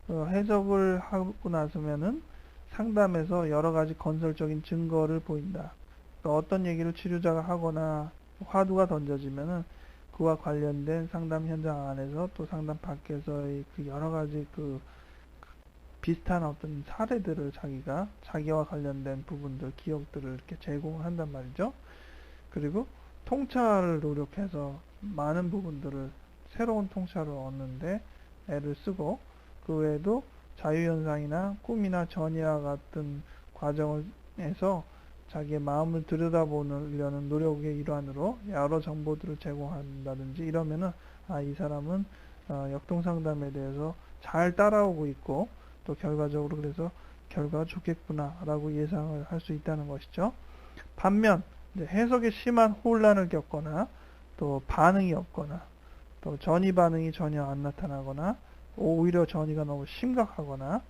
해석을 하고 나서면은 상담에서 여러 가지 건설적인 증거를 보인다. 그러니까 어떤 얘기를 치료자가 하거나 화두가 던져지면은 그와 관련된 상담 현장 안에서 또 상담 밖에서의 그 여러 가지 그 비슷한 어떤 사례들을 자기와 관련된 부분들, 기억들을 이렇게 제공을 한단 말이죠. 그리고 통찰을 노력해서 많은 부분들을 새로운 통찰을 얻는데 애를 쓰고 그 외에도 자유현상이나 꿈이나 전이와 같은 과정에서 자기의 마음을 들여다보려는 노력의 일환으로 여러 정보들을 제공한다든지 이러면은 이 사람은 역동상담에 대해서 잘 따라오고 있고 또 결과적으로 그래서 결과가 좋겠구나 라고 예상을 할 수 있다는 것이죠. 반면 해석에 심한 혼란을 겪거나 또 반응이 없거나 또 전이 반응이 전혀 안 나타나거나 오히려 전이가 너무 심각하거나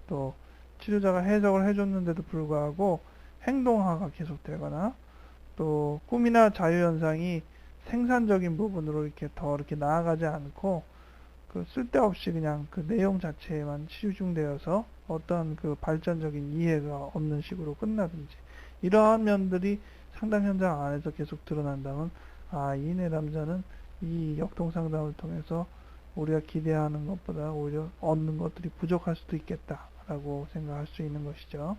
또 치료자가 해석을 해줬는데도 불구하고 행동화가 계속되거나 또 꿈이나 자유현상이 생산적인 부분으로 이렇게 나아가지 않고 그 쓸데없이 그냥 그 내용 자체에만 치중되어서 어떤 그 발전적인 이해가 없는 식으로 끝나든지 이러한 면들이 상담 현장 안에서 계속 드러난다면 이 내담자는 이 역동상담을 통해서 우리가 기대하는 것보다 오히려 얻는 것들이 부족할 수도 있겠다라고 생각할 수 있는 것이죠.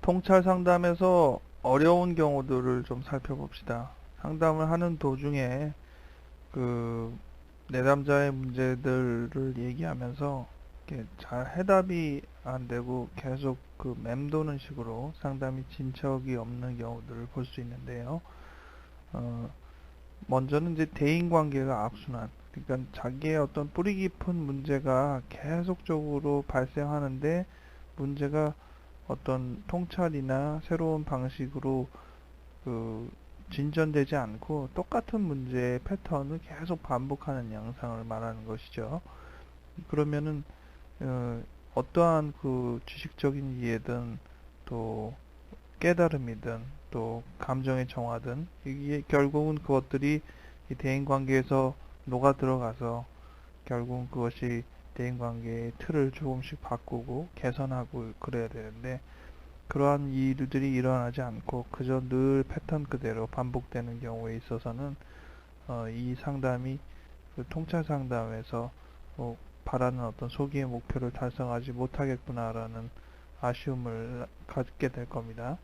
통찰 상담에서 어려운 경우들을 좀 살펴봅시다. 상담을 하는 도중에 그 내담자의 문제들을 얘기하면서 이렇게 잘 해답이 안 되고 계속 그 맴도는 식으로 상담이 진척이 없는 경우들을 볼 수 있는데요. 먼저는 이제 대인관계가 악순환. 그러니까 자기의 어떤 뿌리 깊은 문제가 계속적으로 발생하는데 문제가 어떤 통찰이나 새로운 방식으로 그 진전되지 않고 똑같은 문제의 패턴을 계속 반복하는 양상을 말하는 것이죠. 그러면은 어떠한 그 지식적인 이해든 또 깨달음이든 또 감정의 정화든 이게 결국은 그것들이 이 대인관계에서 녹아 들어가서 결국은 그것이 대인관계의 틀을 조금씩 바꾸고 개선하고 그래야 되는데 그러한 일들이 일어나지 않고 그저 늘 패턴 그대로 반복되는 경우에 있어서는 이 상담이 그 통찰 상담에서 바라는 어떤 소기의 목표를 달성하지 못하겠구나라는 아쉬움을 갖게 될 겁니다.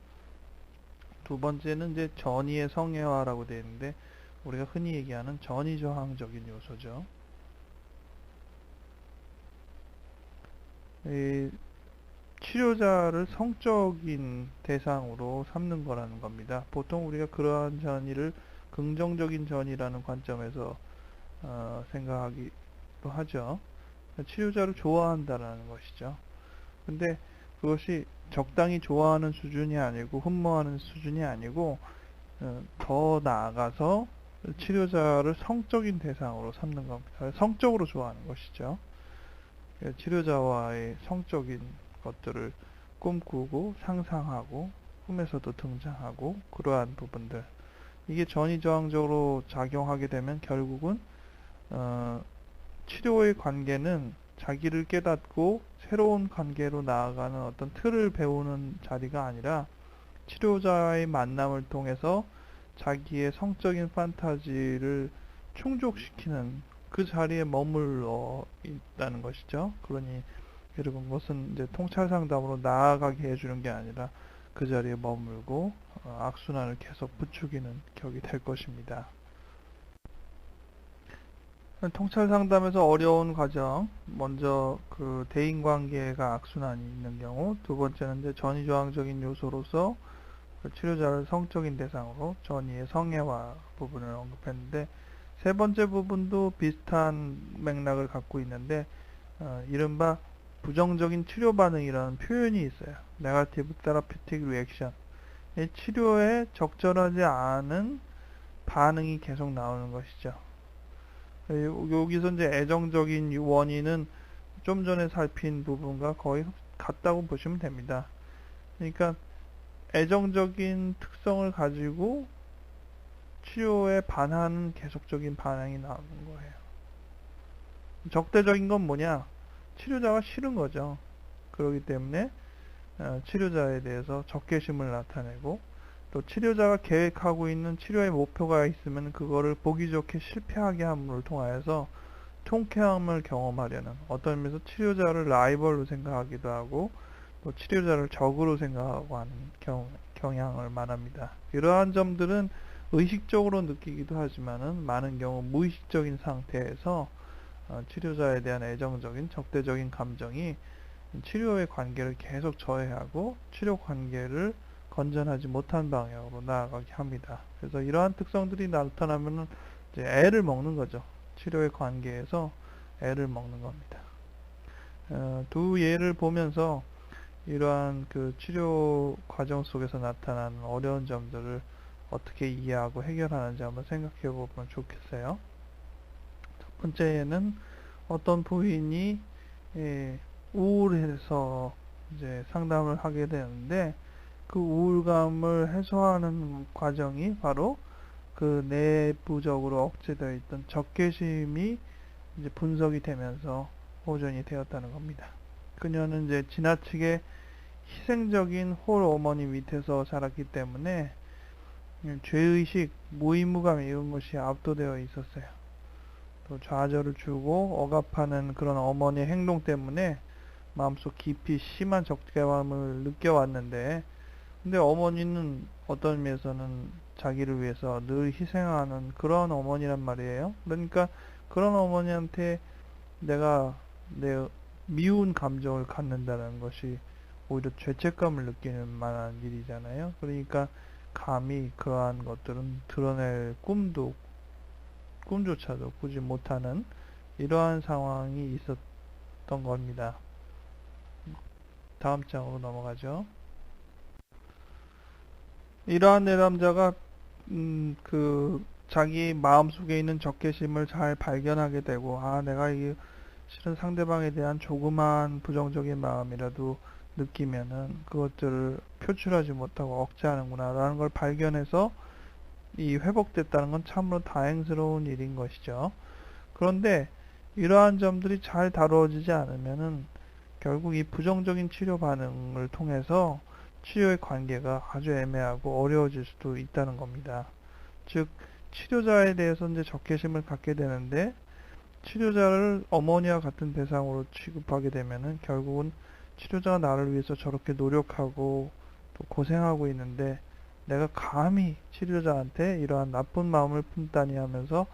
두 번째는 이제 전이의 성애화라고 되어 있는데 우리가 흔히 얘기하는 전이저항적인 요소죠. 이 치료자를 성적인 대상으로 삼는 거라는 겁니다. 보통 우리가 그러한 전이를 긍정적인 전이라는 관점에서 생각하기도 하죠. 치료자를 좋아한다라는 것이죠. 근데 그것이 적당히 좋아하는 수준이 아니고 흠모하는 수준이 아니고 더 나아가서 치료자를 성적인 대상으로 삼는 겁니다. 성적으로 좋아하는 것이죠. 치료자와의 성적인 것들을 꿈꾸고 상상하고 꿈에서도 등장하고 그러한 부분들 이게 전이저항적으로 작용하게 되면 결국은 치료의 관계는 자기를 깨닫고 새로운 관계로 나아가는 어떤 틀을 배우는 자리가 아니라 치료자의 만남을 통해서 자기의 성적인 판타지를 충족시키는 그 자리에 머물러 있다는 것이죠. 그러니 여러분 그것은 이제 통찰 상담으로 나아가게 해주는 게 아니라 그 자리에 머물고 악순환을 계속 부추기는 격이 될 것입니다. 통찰 상담에서 어려운 과정, 먼저 그 대인관계가 악순환이 있는 경우, 두 번째는 이제 전이저항적인 요소로서 그 치료자를 성적인 대상으로 전이의 성애화 부분을 언급했는데, 세 번째 부분도 비슷한 맥락을 갖고 있는데, 이른바 부정적인 치료 반응이라는 표현이 있어요. 네거티브 테라피틱 리액션. 치료에 적절하지 않은 반응이 계속 나오는 것이죠. 여기서 이제 애정적인 원인은 좀 전에 살핀 부분과 거의 같다고 보시면 됩니다. 그러니까 애정적인 특성을 가지고 치료에 반하는 계속적인 반응이 나오는 거예요. 적대적인 건 뭐냐? 치료자가 싫은 거죠. 그렇기 때문에 치료자에 대해서 적개심을 나타내고 또 치료자가 계획하고 있는 치료의 목표가 있으면 그거를 보기 좋게 실패하게 함을 통하여서 통쾌함을 경험하려는 어떤 의미에서 치료자를 라이벌로 생각하기도 하고 또 치료자를 적으로 생각하고 하는 경향을 말합니다. 이러한 점들은 의식적으로 느끼기도 하지만은 많은 경우 무의식적인 상태에서 치료자에 대한 애정적인 적대적인 감정이 치료의 관계를 계속 저해하고 치료 관계를 건전하지 못한 방향으로 나아가게 합니다. 그래서 이러한 특성들이 나타나면은 이제 애를 먹는 거죠. 치료의 관계에서 애를 먹는 겁니다. 두 예를 보면서 이러한 그 치료 과정 속에서 나타나는 어려운 점들을 어떻게 이해하고 해결하는지 한번 생각해 보면 좋겠어요. 첫 번째 예는 어떤 부인이 우울해서 이제 상담을 하게 되는데 그 우울감을 해소하는 과정이 바로 그 내부적으로 억제되어 있던 적개심이 이제 분석이 되면서 호전이 되었다는 겁니다. 그녀는 이제 지나치게 희생적인 홀 어머니 밑에서 자랐기 때문에 죄의식, 무의무감 이런 것이 압도되어 있었어요. 또 좌절을 주고 억압하는 그런 어머니의 행동 때문에 마음속 깊이 심한 적개감을 느껴왔는데, 근데 어머니는 어떤 의미에서는 자기를 위해서 늘 희생하는 그런 어머니란 말이에요. 그러니까 그런 어머니한테 내가 내 미운 감정을 갖는다는 것이 오히려 죄책감을 느끼는 만한 일이잖아요. 그러니까 감히 그러한 것들은 드러낼 꿈조차도 꾸지 못하는 이러한 상황이 있었던 겁니다. 다음 장으로 넘어가죠. 이러한 내담자가 그 자기 마음속에 있는 적개심을 잘 발견하게 되고, 내가 이게 실은 상대방에 대한 조그만 부정적인 마음이라도 느끼면은 그것들을 표출하지 못하고 억제하는구나 라는 걸 발견해서 이 회복됐다는 건 참으로 다행스러운 일인 것이죠. 그런데 이러한 점들이 잘 다루어지지 않으면은 결국 이 부정적인 치료 반응을 통해서 치료의 관계가 아주 애매하고 어려워질 수도 있다는 겁니다. 즉, 치료자에 대해서 이제 적개심을 갖게 되는데 치료자를 어머니와 같은 대상으로 취급하게 되면은 결국은 치료자가 나를 위해서 저렇게 노력하고 또 고생하고 있는데 내가 감히 치료자한테 이러한 나쁜 마음을 품다니 하면서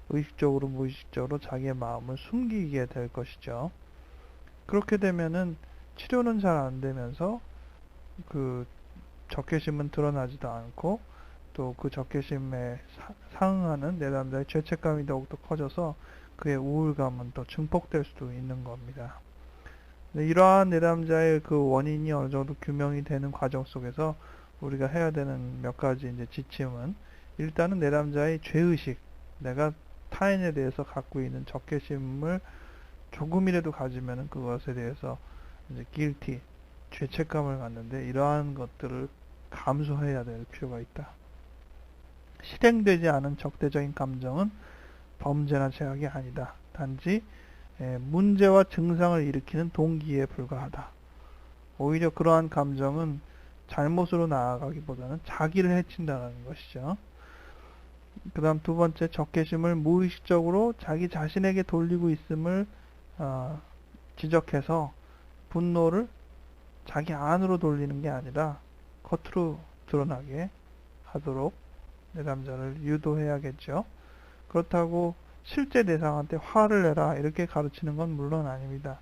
의식적으로 무의식적으로 자기의 마음을 숨기게 될 것이죠. 그렇게 되면은 치료는 잘 안 되면서 그 적개심은 드러나지도 않고 또 그 적개심에 상응하는 내담자의 죄책감이 더욱더 커져서 그의 우울감은 또 증폭될 수도 있는 겁니다. 이러한 내담자의 그 원인이 어느 정도 규명이 되는 과정 속에서 우리가 해야 되는 몇 가지 이제 지침은, 일단은 내담자의 죄의식, 내가 타인에 대해서 갖고 있는 적개심을 조금이라도 가지면은 그것에 대해서 이제 guilty, 죄책감을 갖는데 이러한 것들을 감수해야 될 필요가 있다. 실행되지 않은 적대적인 감정은 범죄나 죄악이 아니다. 단지 문제와 증상을 일으키는 동기에 불과하다. 오히려 그러한 감정은 잘못으로 나아가기보다는 자기를 해친다는 것이죠. 그 다음 두 번째, 적개심을 무의식적으로 자기 자신에게 돌리고 있음을 지적해서 분노를 자기 안으로 돌리는 게 아니라 겉으로 드러나게 하도록 내담자를 유도해야겠죠. 그렇다고 실제 대상한테 화를 내라 이렇게 가르치는 건 물론 아닙니다.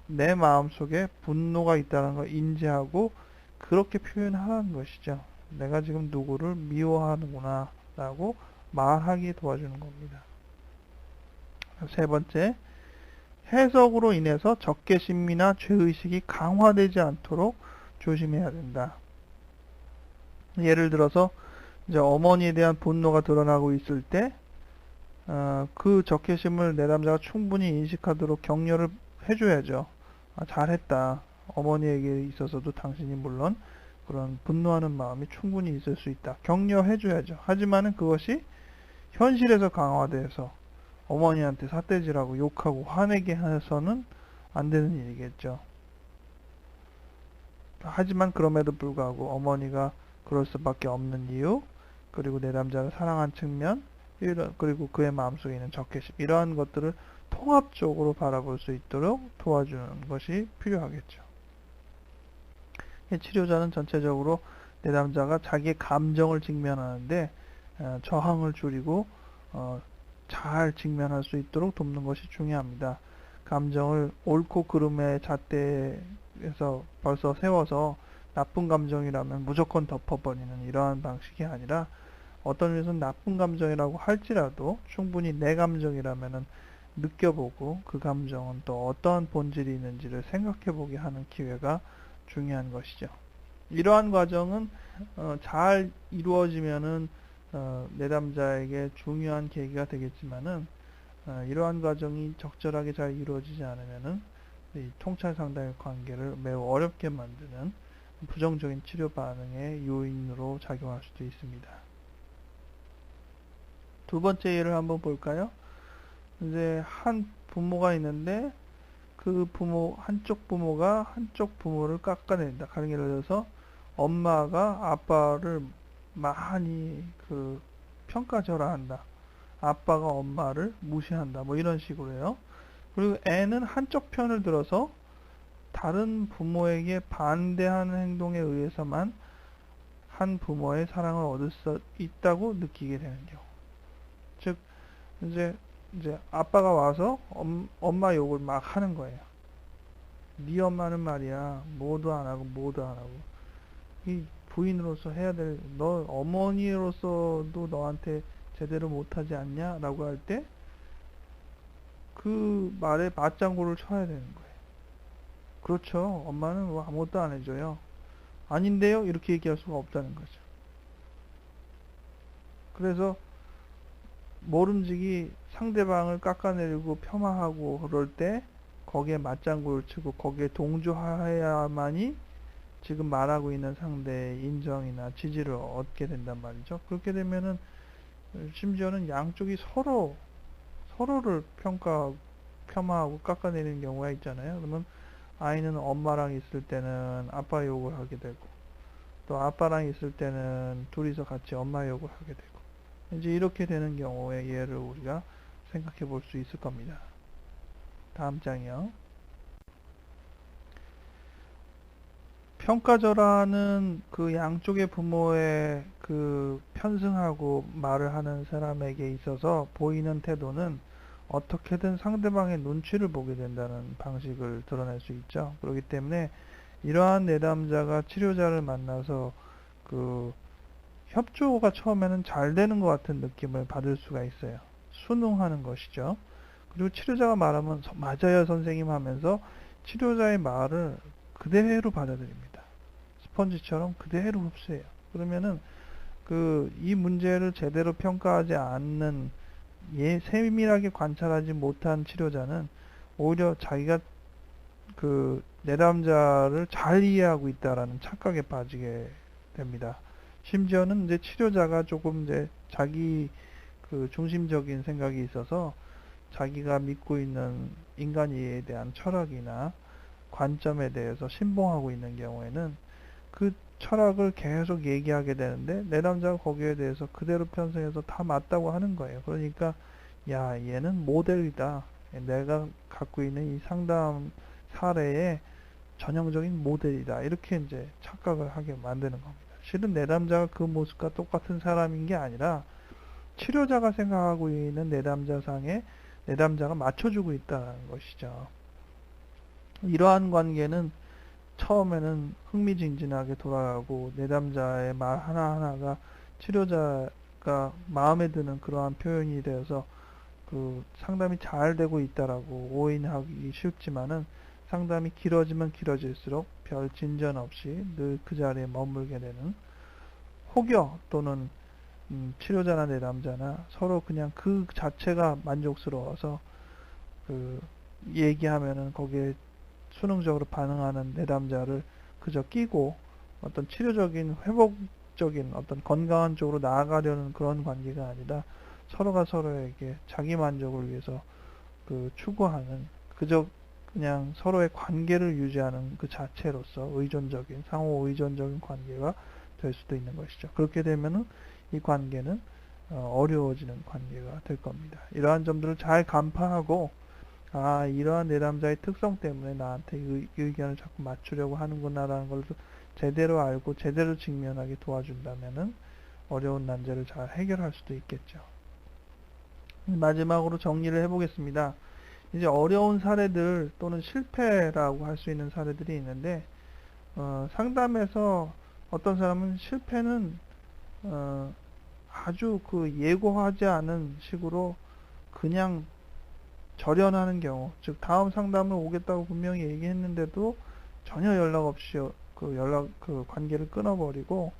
내 마음속에 분노가 있다는 걸 인지하고 그렇게 표현하라는 것이죠. 내가 지금 누구를 미워하는구나 라고 말하기 도와주는 겁니다. 세 번째, 해석으로 인해서 적개심이나 죄의식이 강화되지 않도록 조심해야 된다. 예를 들어서 이제 어머니에 대한 분노가 드러나고 있을 때 그 적개심을 내담자가 충분히 인식하도록 격려를 해줘야죠. 잘했다. 어머니에게 있어서도 당신이 물론 그런 분노하는 마음이 충분히 있을 수 있다. 격려해줘야죠. 하지만은 그것이 현실에서 강화돼서 어머니한테 삿대질하고 욕하고 화내게 해서는 안 되는 일이겠죠. 하지만 그럼에도 불구하고 어머니가 그럴 수밖에 없는 이유, 그리고 내담자를 사랑한 측면, 그리고 그의 마음속에 있는 적개심, 이러한 것들을 통합적으로 바라볼 수 있도록 도와주는 것이 필요하겠죠. 치료자는 전체적으로 내담자가 자기의 감정을 직면하는데 저항을 줄이고 잘 직면할 수 있도록 돕는 것이 중요합니다. 감정을 옳고 그름의 잣대에서 벌써 세워서 나쁜 감정이라면 무조건 덮어버리는 이러한 방식이 아니라, 어떤 의미에서는 나쁜 감정이라고 할지라도 충분히 내 감정이라면은 느껴보고 그 감정은 또 어떠한 본질이 있는지를 생각해보게 하는 기회가 중요한 것이죠. 이러한 과정은 잘 이루어지면은 내담자에게 중요한 계기가 되겠지만은, 이러한 과정이 적절하게 잘 이루어지지 않으면은 이 통찰 상담의 관계를 매우 어렵게 만드는 부정적인 치료 반응의 요인으로 작용할 수도 있습니다. 두 번째 예를 한번 볼까요? 이제 한 부모가 있는데 그 한쪽 부모가 한쪽 부모를 깎아낸다. 가령 예를 들어서 엄마가 아빠를 많이 평가절하한다. 아빠가 엄마를 무시한다. 뭐 이런 식으로요. 그리고 애는 한쪽 편을 들어서 다른 부모에게 반대하는 행동에 의해서만 한 부모의 사랑을 얻을 수 있다고 느끼게 되는 경우. 즉, 이제 아빠가 와서 엄마 욕을 막 하는 거예요. 네 엄마는 말이야, 뭐도 안 하고 이 부인으로서 해야 될, 너 어머니로서도 너한테 제대로 못하지 않냐? 라고 할 때 그 말에 맞장구를 쳐야 되는 거예요. 그렇죠. 엄마는 뭐 아무것도 안 해줘요. 아닌데요? 이렇게 얘기할 수가 없다는 거죠. 그래서 모름지기 상대방을 깎아내리고 폄하하고 그럴 때 거기에 맞장구를 치고 거기에 동조해야만이 지금 말하고 있는 상대의 인정이나 지지를 얻게 된단 말이죠. 그렇게 되면은 심지어는 양쪽이 서로를 폄하하고 깎아내리는 경우가 있잖아요. 그러면 아이는 엄마랑 있을 때는 아빠 욕을 하게 되고, 또 아빠랑 있을 때는 둘이서 같이 엄마 욕을 하게 되고, 이제 이렇게 되는 경우의 예를 우리가 생각해 볼 수 있을 겁니다. 다음 장이요. 평가절하는 그 양쪽의 부모의 편승하고 말을 하는 사람에게 있어서 보이는 태도는 어떻게든 상대방의 눈치를 보게 된다는 방식을 드러낼 수 있죠. 그렇기 때문에 이러한 내담자가 치료자를 만나서 협조가 처음에는 잘 되는 것 같은 느낌을 받을 수가 있어요. 순응하는 것이죠. 그리고 치료자가 말하면 맞아요 선생님 하면서 치료자의 말을 그대로 받아들입니다. 스펀지처럼 그대로 흡수해요. 그러면은 이 문제를 제대로 평가하지 않는, 세밀하게 관찰하지 못한 치료자는 오히려 자기가 내담자를 잘 이해하고 있다라는 착각에 빠지게 됩니다. 심지어는 이제 치료자가 조금 이제 자기 중심적인 생각이 있어서 자기가 믿고 있는 인간이에 대한 철학이나 관점에 대해서 신봉하고 있는 경우에는 그 철학을 계속 얘기하게 되는데 내담자가 거기에 대해서 그대로 편승해서 다 맞다고 하는 거예요. 그러니까 야, 얘는 모델이다. 내가 갖고 있는 이 상담 사례의 전형적인 모델이다. 이렇게 이제 착각을 하게 만드는 겁니다. 실은 내담자가 그 모습과 똑같은 사람인 게 아니라 치료자가 생각하고 있는 내담자상에 내담자가 맞춰주고 있다는 것이죠. 이러한 관계는 처음에는 흥미진진하게 돌아가고 내담자의 말 하나하나가 치료자가 마음에 드는 그러한 표현이 되어서 상담이 잘 되고 있다라고 오인하기 쉽지만은 상담이 길어지면 길어질수록 별 진전 없이 늘 그 자리에 머물게 되는, 혹여 또는 치료자나 내담자나 서로 그냥 그 자체가 만족스러워서 얘기하면은 거기에 수능적으로 반응하는 내담자를 그저 끼고 어떤 치료적인 회복적인 어떤 건강한 쪽으로 나아가려는 그런 관계가 아니라 서로가 서로에게 자기 만족을 위해서 추구하는, 그저 그냥 서로의 관계를 유지하는 그 자체로서 의존적인, 상호 의존적인 관계가 될 수도 있는 것이죠. 그렇게 되면은 이 관계는 어려워지는 관계가 될 겁니다. 이러한 점들을 잘 간파하고, 이러한 내담자의 특성 때문에 나한테 의견을 자꾸 맞추려고 하는구나라는 걸 제대로 알고 제대로 직면하게 도와준다면은 어려운 난제를 잘 해결할 수도 있겠죠. 마지막으로 정리를 해보겠습니다. 이제 어려운 사례들 또는 실패라고 할 수 있는 사례들이 있는데, 상담에서 어떤 사람은 실패는 아주 그 예고하지 않은 식으로 그냥 절연하는 경우, 즉 다음 상담을 오겠다고 분명히 얘기했는데도 전혀 연락 없이 그 관계를 끊어버리고,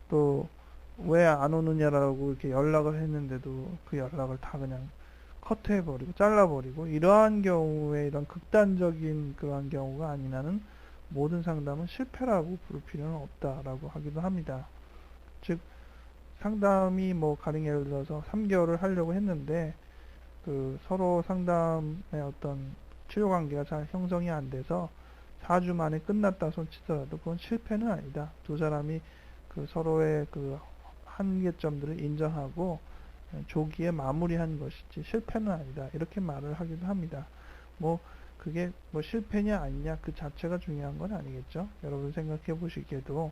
또 왜 안 오느냐라고 이렇게 연락을 했는데도 그 연락을 다 그냥 커트해버리고 잘라버리고, 이러한 경우에 이런 극단적인 그러한 경우가 아닌 한은 모든 상담은 실패라고 부를 필요는 없다라고 하기도 합니다. 즉 상담이 뭐 가령 예를 들어서 3개월을 하려고 했는데 그 서로 상담의 어떤 치료 관계가 잘 형성이 안 돼서 4주 만에 끝났다 손치더라도 그건 실패는 아니다. 두 사람이 그 서로의 그 한계점들을 인정하고 조기에 마무리한 것이지 실패는 아니다. 이렇게 말을 하기도 합니다. 뭐 그게 뭐 실패냐 아니냐 그 자체가 중요한 건 아니겠죠. 여러분 생각해 보시기에도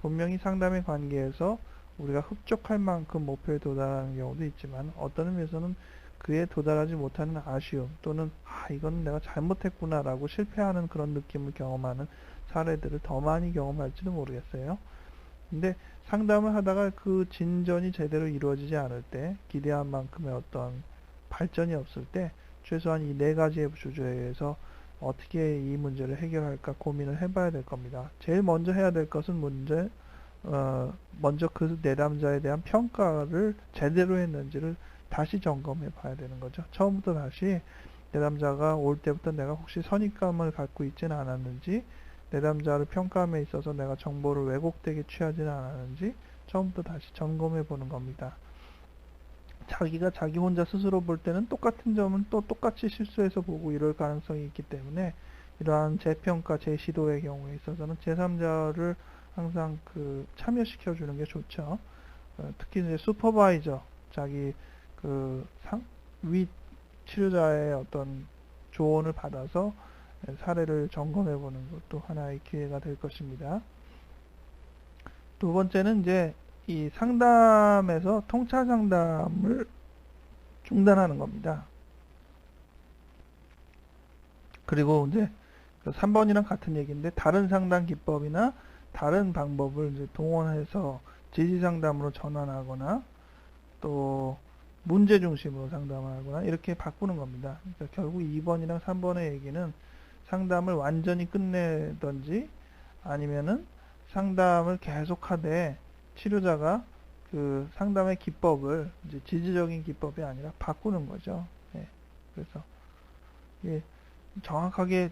분명히 상담의 관계에서 우리가 흡족할 만큼 목표에 도달하는 경우도 있지만, 어떤 의미에서는 그에 도달하지 못하는 아쉬움 또는 이건 내가 잘못했구나 라고 실패하는 그런 느낌을 경험하는 사례들을 더 많이 경험할지도 모르겠어요. 근데 상담을 하다가 그 진전이 제대로 이루어지지 않을 때, 기대한 만큼의 어떤 발전이 없을 때 최소한 이 4가지의 주제에서 어떻게 이 문제를 해결할까 고민을 해봐야 될 겁니다. 제일 먼저 해야 될 것은 먼저 그 내담자에 대한 평가를 제대로 했는지를 다시 점검해 봐야 되는 거죠. 처음부터 다시 내담자가 올 때부터 내가 혹시 선입감을 갖고 있지는 않았는지, 내담자를 평가함에 있어서 내가 정보를 왜곡되게 취하지는 않았는지 처음부터 다시 점검해 보는 겁니다. 자기가 자기 혼자 스스로 볼 때는 똑같은 점은 또 똑같이 실수해서 보고 이럴 가능성이 있기 때문에, 이러한 재평가, 재시도의 경우에 있어서는 제3자를 항상 참여시켜 주는 게 좋죠. 특히 이제 슈퍼바이저, 자기 위 치료자의 어떤 조언을 받아서 사례를 점검해 보는 것도 하나의 기회가 될 것입니다. 두 번째는 이제 이 상담에서 통찰 상담을 중단하는 겁니다. 그리고 이제 3번이랑 같은 얘기인데, 다른 상담 기법이나 다른 방법을 이제 동원해서 지지 상담으로 전환하거나 또 문제 중심으로 상담을 하거나 이렇게 바꾸는 겁니다. 그러니까 결국 2번이랑 3번의 얘기는 상담을 완전히 끝내든지 아니면은 상담을 계속하되 치료자가 그 상담의 기법을 이제 지지적인 기법이 아니라 바꾸는 거죠. 예. 그래서 예, 정확하게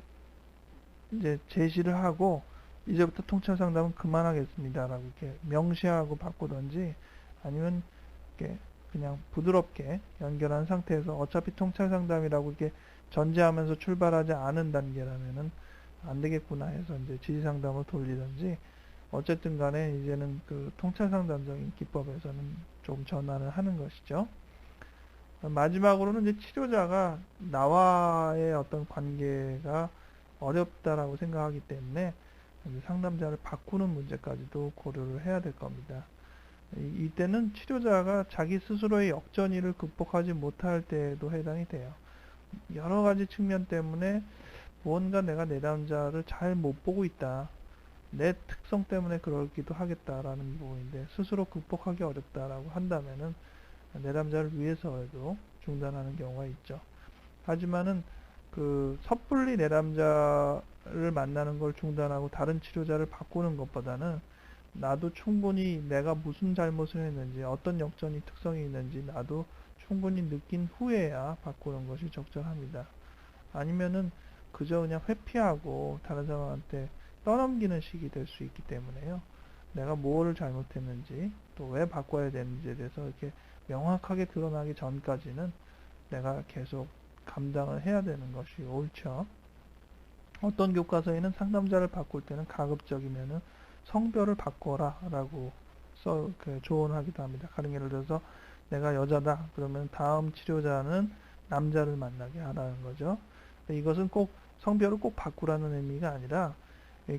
이제 제시를 하고 이제부터 통찰 상담은 그만하겠습니다라고 이렇게 명시하고 바꾸든지, 아니면 이렇게 그냥 부드럽게 연결한 상태에서 어차피 통찰 상담이라고 이렇게 전제하면서 출발하지 않은 단계라면은 안 되겠구나 해서 이제 지지 상담을 돌리든지, 어쨌든 간에 이제는 그 통찰 상담적인 기법에서는 좀 전환을 하는 것이죠. 마지막으로는 이제 치료자가 나와의 어떤 관계가 어렵다라고 생각하기 때문에 상담자를 바꾸는 문제까지도 고려를 해야 될 겁니다. 이때는 치료자가 자기 스스로의 역전위를 극복하지 못할 때에도 해당이 돼요. 여러 가지 측면 때문에 무언가 내가 내담자를 잘 못 보고 있다, 내 특성 때문에 그러기도 하겠다라는 부분인데 스스로 극복하기 어렵다라고 한다면은 내담자를 위해서라도 중단하는 경우가 있죠. 하지만은 섣불리 내담자를 만나는 걸 중단하고 다른 치료자를 바꾸는 것보다는 나도 충분히 내가 무슨 잘못을 했는지, 어떤 역전이 특성이 있는지 나도 충분히 느낀 후에야 바꾸는 것이 적절합니다. 아니면은 그저 그냥 회피하고 다른 사람한테 떠넘기는 식이 될 수 있기 때문에요. 내가 뭐를 잘못했는지 또 왜 바꿔야 되는지에 대해서 이렇게 명확하게 드러나기 전까지는 내가 계속 감당을 해야 되는 것이 옳죠. 어떤 교과서에는 상담자를 바꿀 때는 가급적이면은 성별을 바꿔라 라고 조언하기도 합니다. 가령 예를 들어서 내가 여자다 그러면 다음 치료자는 남자를 만나게 하라는 거죠. 이것은 꼭 성별을 꼭 바꾸라는 의미가 아니라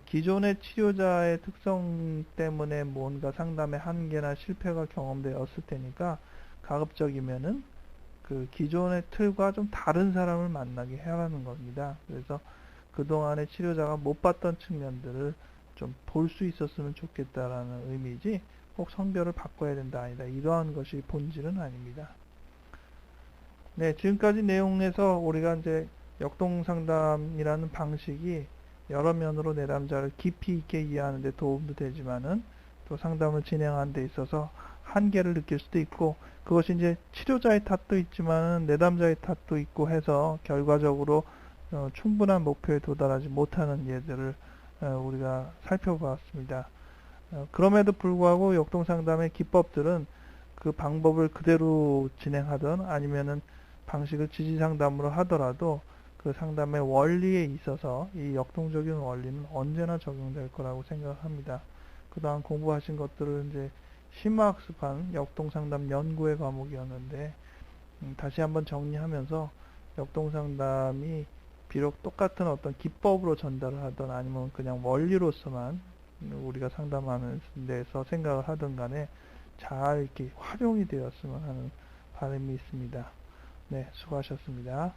기존의 치료자의 특성 때문에 뭔가 상담의 한계나 실패가 경험되었을 테니까 가급적이면은 그 기존의 틀과 좀 다른 사람을 만나게 하라는 겁니다. 그래서 그동안에 치료자가 못 봤던 측면들을 좀 볼 수 있었으면 좋겠다라는 의미지 꼭 성별을 바꿔야 된다 아니다. 이러한 것이 본질은 아닙니다. 네, 지금까지 내용에서 우리가 이제 역동상담이라는 방식이 여러 면으로 내담자를 깊이 있게 이해하는 데 도움도 되지만은 또 상담을 진행하는 데 있어서 한계를 느낄 수도 있고, 그것이 이제 치료자의 탓도 있지만은 내담자의 탓도 있고 해서 결과적으로 충분한 목표에 도달하지 못하는 예들을 우리가 살펴보았습니다. 그럼에도 불구하고 역동상담의 기법들은 그 방법을 그대로 진행하든 아니면은 방식을 지지상담으로 하더라도 그 상담의 원리에 있어서 이 역동적인 원리는 언제나 적용될 거라고 생각합니다. 그동안 공부하신 것들을 이제 심화학습한 역동상담 연구의 과목이었는데, 다시 한번 정리하면서 역동상담이 비록 똑같은 어떤 기법으로 전달을 하든 아니면 그냥 원리로서만 우리가 상담하는 데서 생각을 하든 간에 잘 이렇게 활용이 되었으면 하는 바람이 있습니다. 네, 수고하셨습니다.